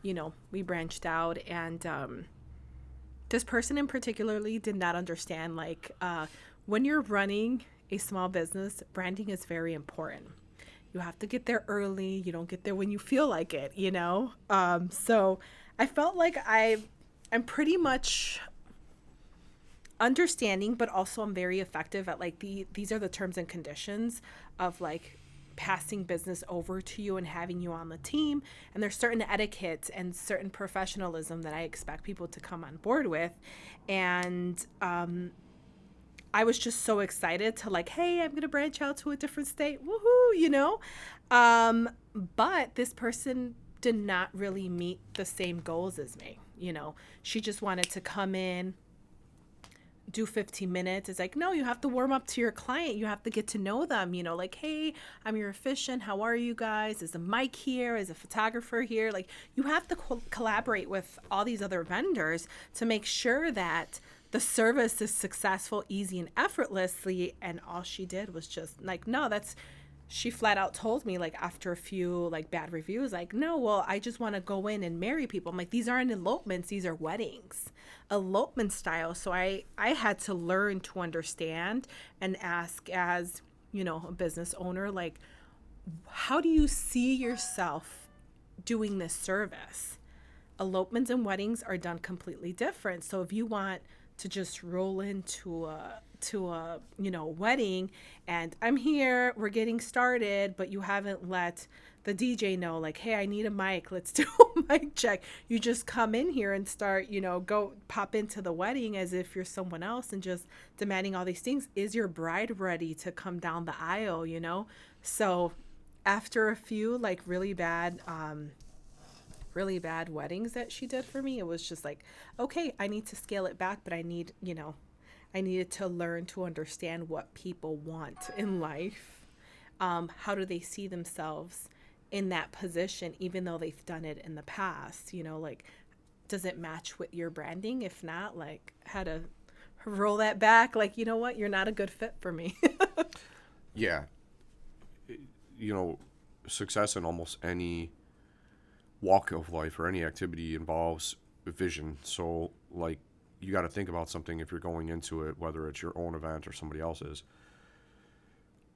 we branched out, and this person in particularly did not understand, when you're running a small business, branding is very important. You have to get there early. You don't get there when you feel like it, So I felt like I'm pretty much understanding, but also I'm very effective at these are the terms and conditions of passing business over to you and having you on the team. And there's certain etiquette and certain professionalism that I expect people to come on board with. And I was just so excited to hey, I'm going to branch out to a different state. Woohoo, But this person did not really meet the same goals as me. She just wanted to come in, do 15 minutes. It's no, you have to warm up to your client. You have to get to know them, hey, I'm your efficient. How are you guys? Is a mic here? Is a photographer here? You have to collaborate with all these other vendors to make sure that the service is successful, easy, and effortlessly. And all she did was just no, she flat out told me, like, after a few like bad reviews, like, no, well, I just want to go in and marry people. I'm like, these aren't elopements, these are weddings, elopement style. So I had to learn to understand and ask, as you know, a business owner, like, how do you see yourself doing this service? Elopements and weddings are done completely different. So if you want to just roll into a wedding, and I'm here, we're getting started, but you haven't let the DJ know, like, hey, I need a mic, let's do a mic check. You just come in here and start, go pop into the wedding as if you're someone else and just demanding all these things. Is your bride ready to come down the aisle? So after a few like really bad weddings that she did for me, it was just like, okay, I need to scale it back, but I needed to learn to understand what people want in life. How do they see themselves in that position, even though they've done it in the past? Like, does it match with your branding? If not, like, how to roll that back? Like, you know what? You're not a good fit for me. Yeah. Success in almost any walk of life or any activity involves vision. So, like, you got to think about something if you're going into it, whether it's your own event or somebody else's.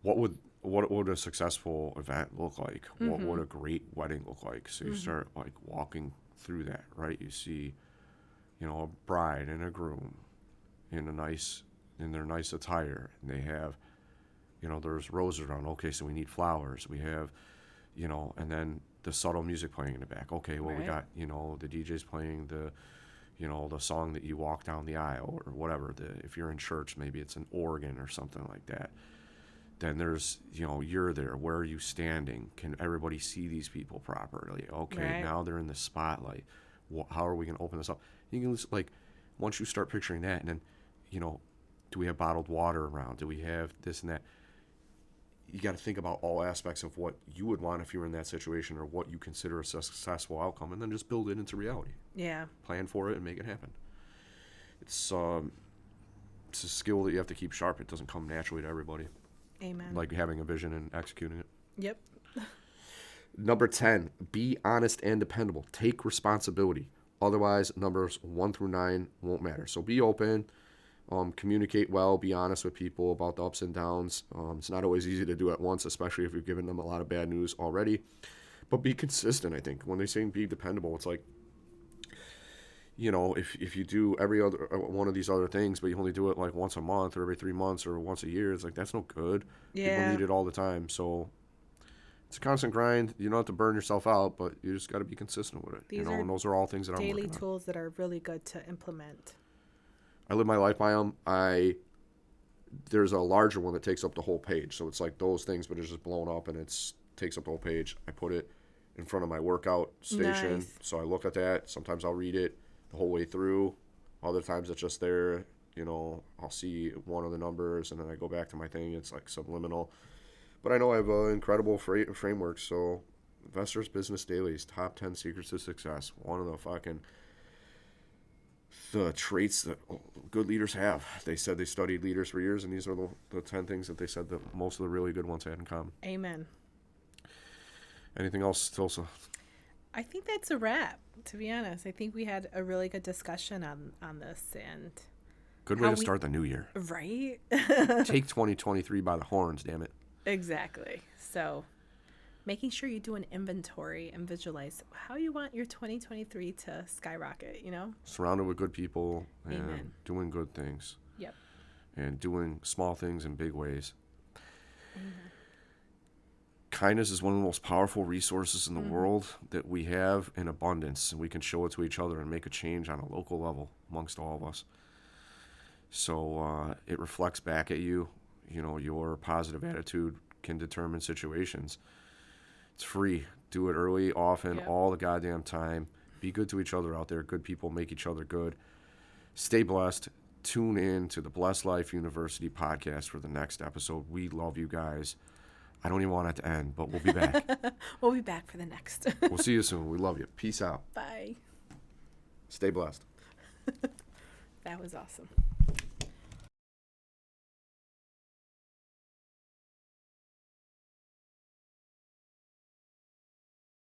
What would a successful event look like? Mm-hmm. What would a great wedding look like? So you start like walking through that, right? You see, a bride and a groom in their nice attire, and they have, there's roses around. Okay, so we need flowers. We have, and then the subtle music playing in the back. Okay, well, we got, the DJ's playing the song that you walk down the aisle or whatever. If you're in church, maybe it's an organ or something like that. Then there's, you're there. Where are you standing? Can everybody see these people properly? Okay, now they're in the spotlight. How are we going to open this up? You can just, like, once you start picturing that, and then, do we have bottled water around? Do we have this and that? You got to think about all aspects of what you would want if you were in that situation, or what you consider a successful outcome, and then just build it into reality. Yeah. Plan for it and make it happen. It's a skill that you have to keep sharp. It doesn't come naturally to everybody. Amen. Like having a vision and executing it. Yep. Number 10, be honest and dependable. Take responsibility. Otherwise, numbers 1 through 9 won't matter. So be open. Communicate well, be honest with people about the ups and downs. It's not always easy to do at once, especially if you've given them a lot of bad news already. But be consistent, I think. When they say be dependable, it's like, if you do every other one of these other things, but you only do it like once a month or every 3 months or once a year, it's like, that's no good. Yeah. People need it all the time. So it's a constant grind. You don't have to burn yourself out, but you just got to be consistent with it. And those are all things that I'm working on. Daily tools that are really good to implement. I live my life by them. There's a larger one that takes up the whole page. So it's like those things, but it's just blown up and takes up the whole page. I put it in front of my workout station. Nice. So I look at that. Sometimes I'll read it the whole way through. Other times it's just there. I'll see one of the numbers and then I go back to my thing. It's like subliminal. But I know I have an incredible framework. So Investors Business Daily's top 10 secrets to success. One of the traits that good leaders have. They said they studied leaders for years, and these are the 10 things that they said that most of the really good ones had in common. Amen. Anything else, Tilsa? I think that's a wrap, to be honest. I think we had a really good discussion on this. And good way to start the new year. Right? Take 2023 by the horns, damn it. Exactly. So making sure you do an inventory and visualize how you want your 2023 to skyrocket, Surrounded with good people and Amen. Doing good things. Yep. And doing small things in big ways. Amen. Kindness is one of the most powerful resources in the world that we have in abundance, and we can show it to each other and make a change on a local level amongst all of us. So it reflects back at you. Your positive attitude can determine situations. It's free. Do it early, often, all the goddamn time. Be good to each other out there. Good people make each other good. Stay blessed. Tune in to the Blessed Life University podcast for the next episode. We love you guys. I don't even want it to end, but we'll be back. We'll be back for the next. We'll see you soon. We love you. Peace out. Bye. Stay blessed. That was awesome.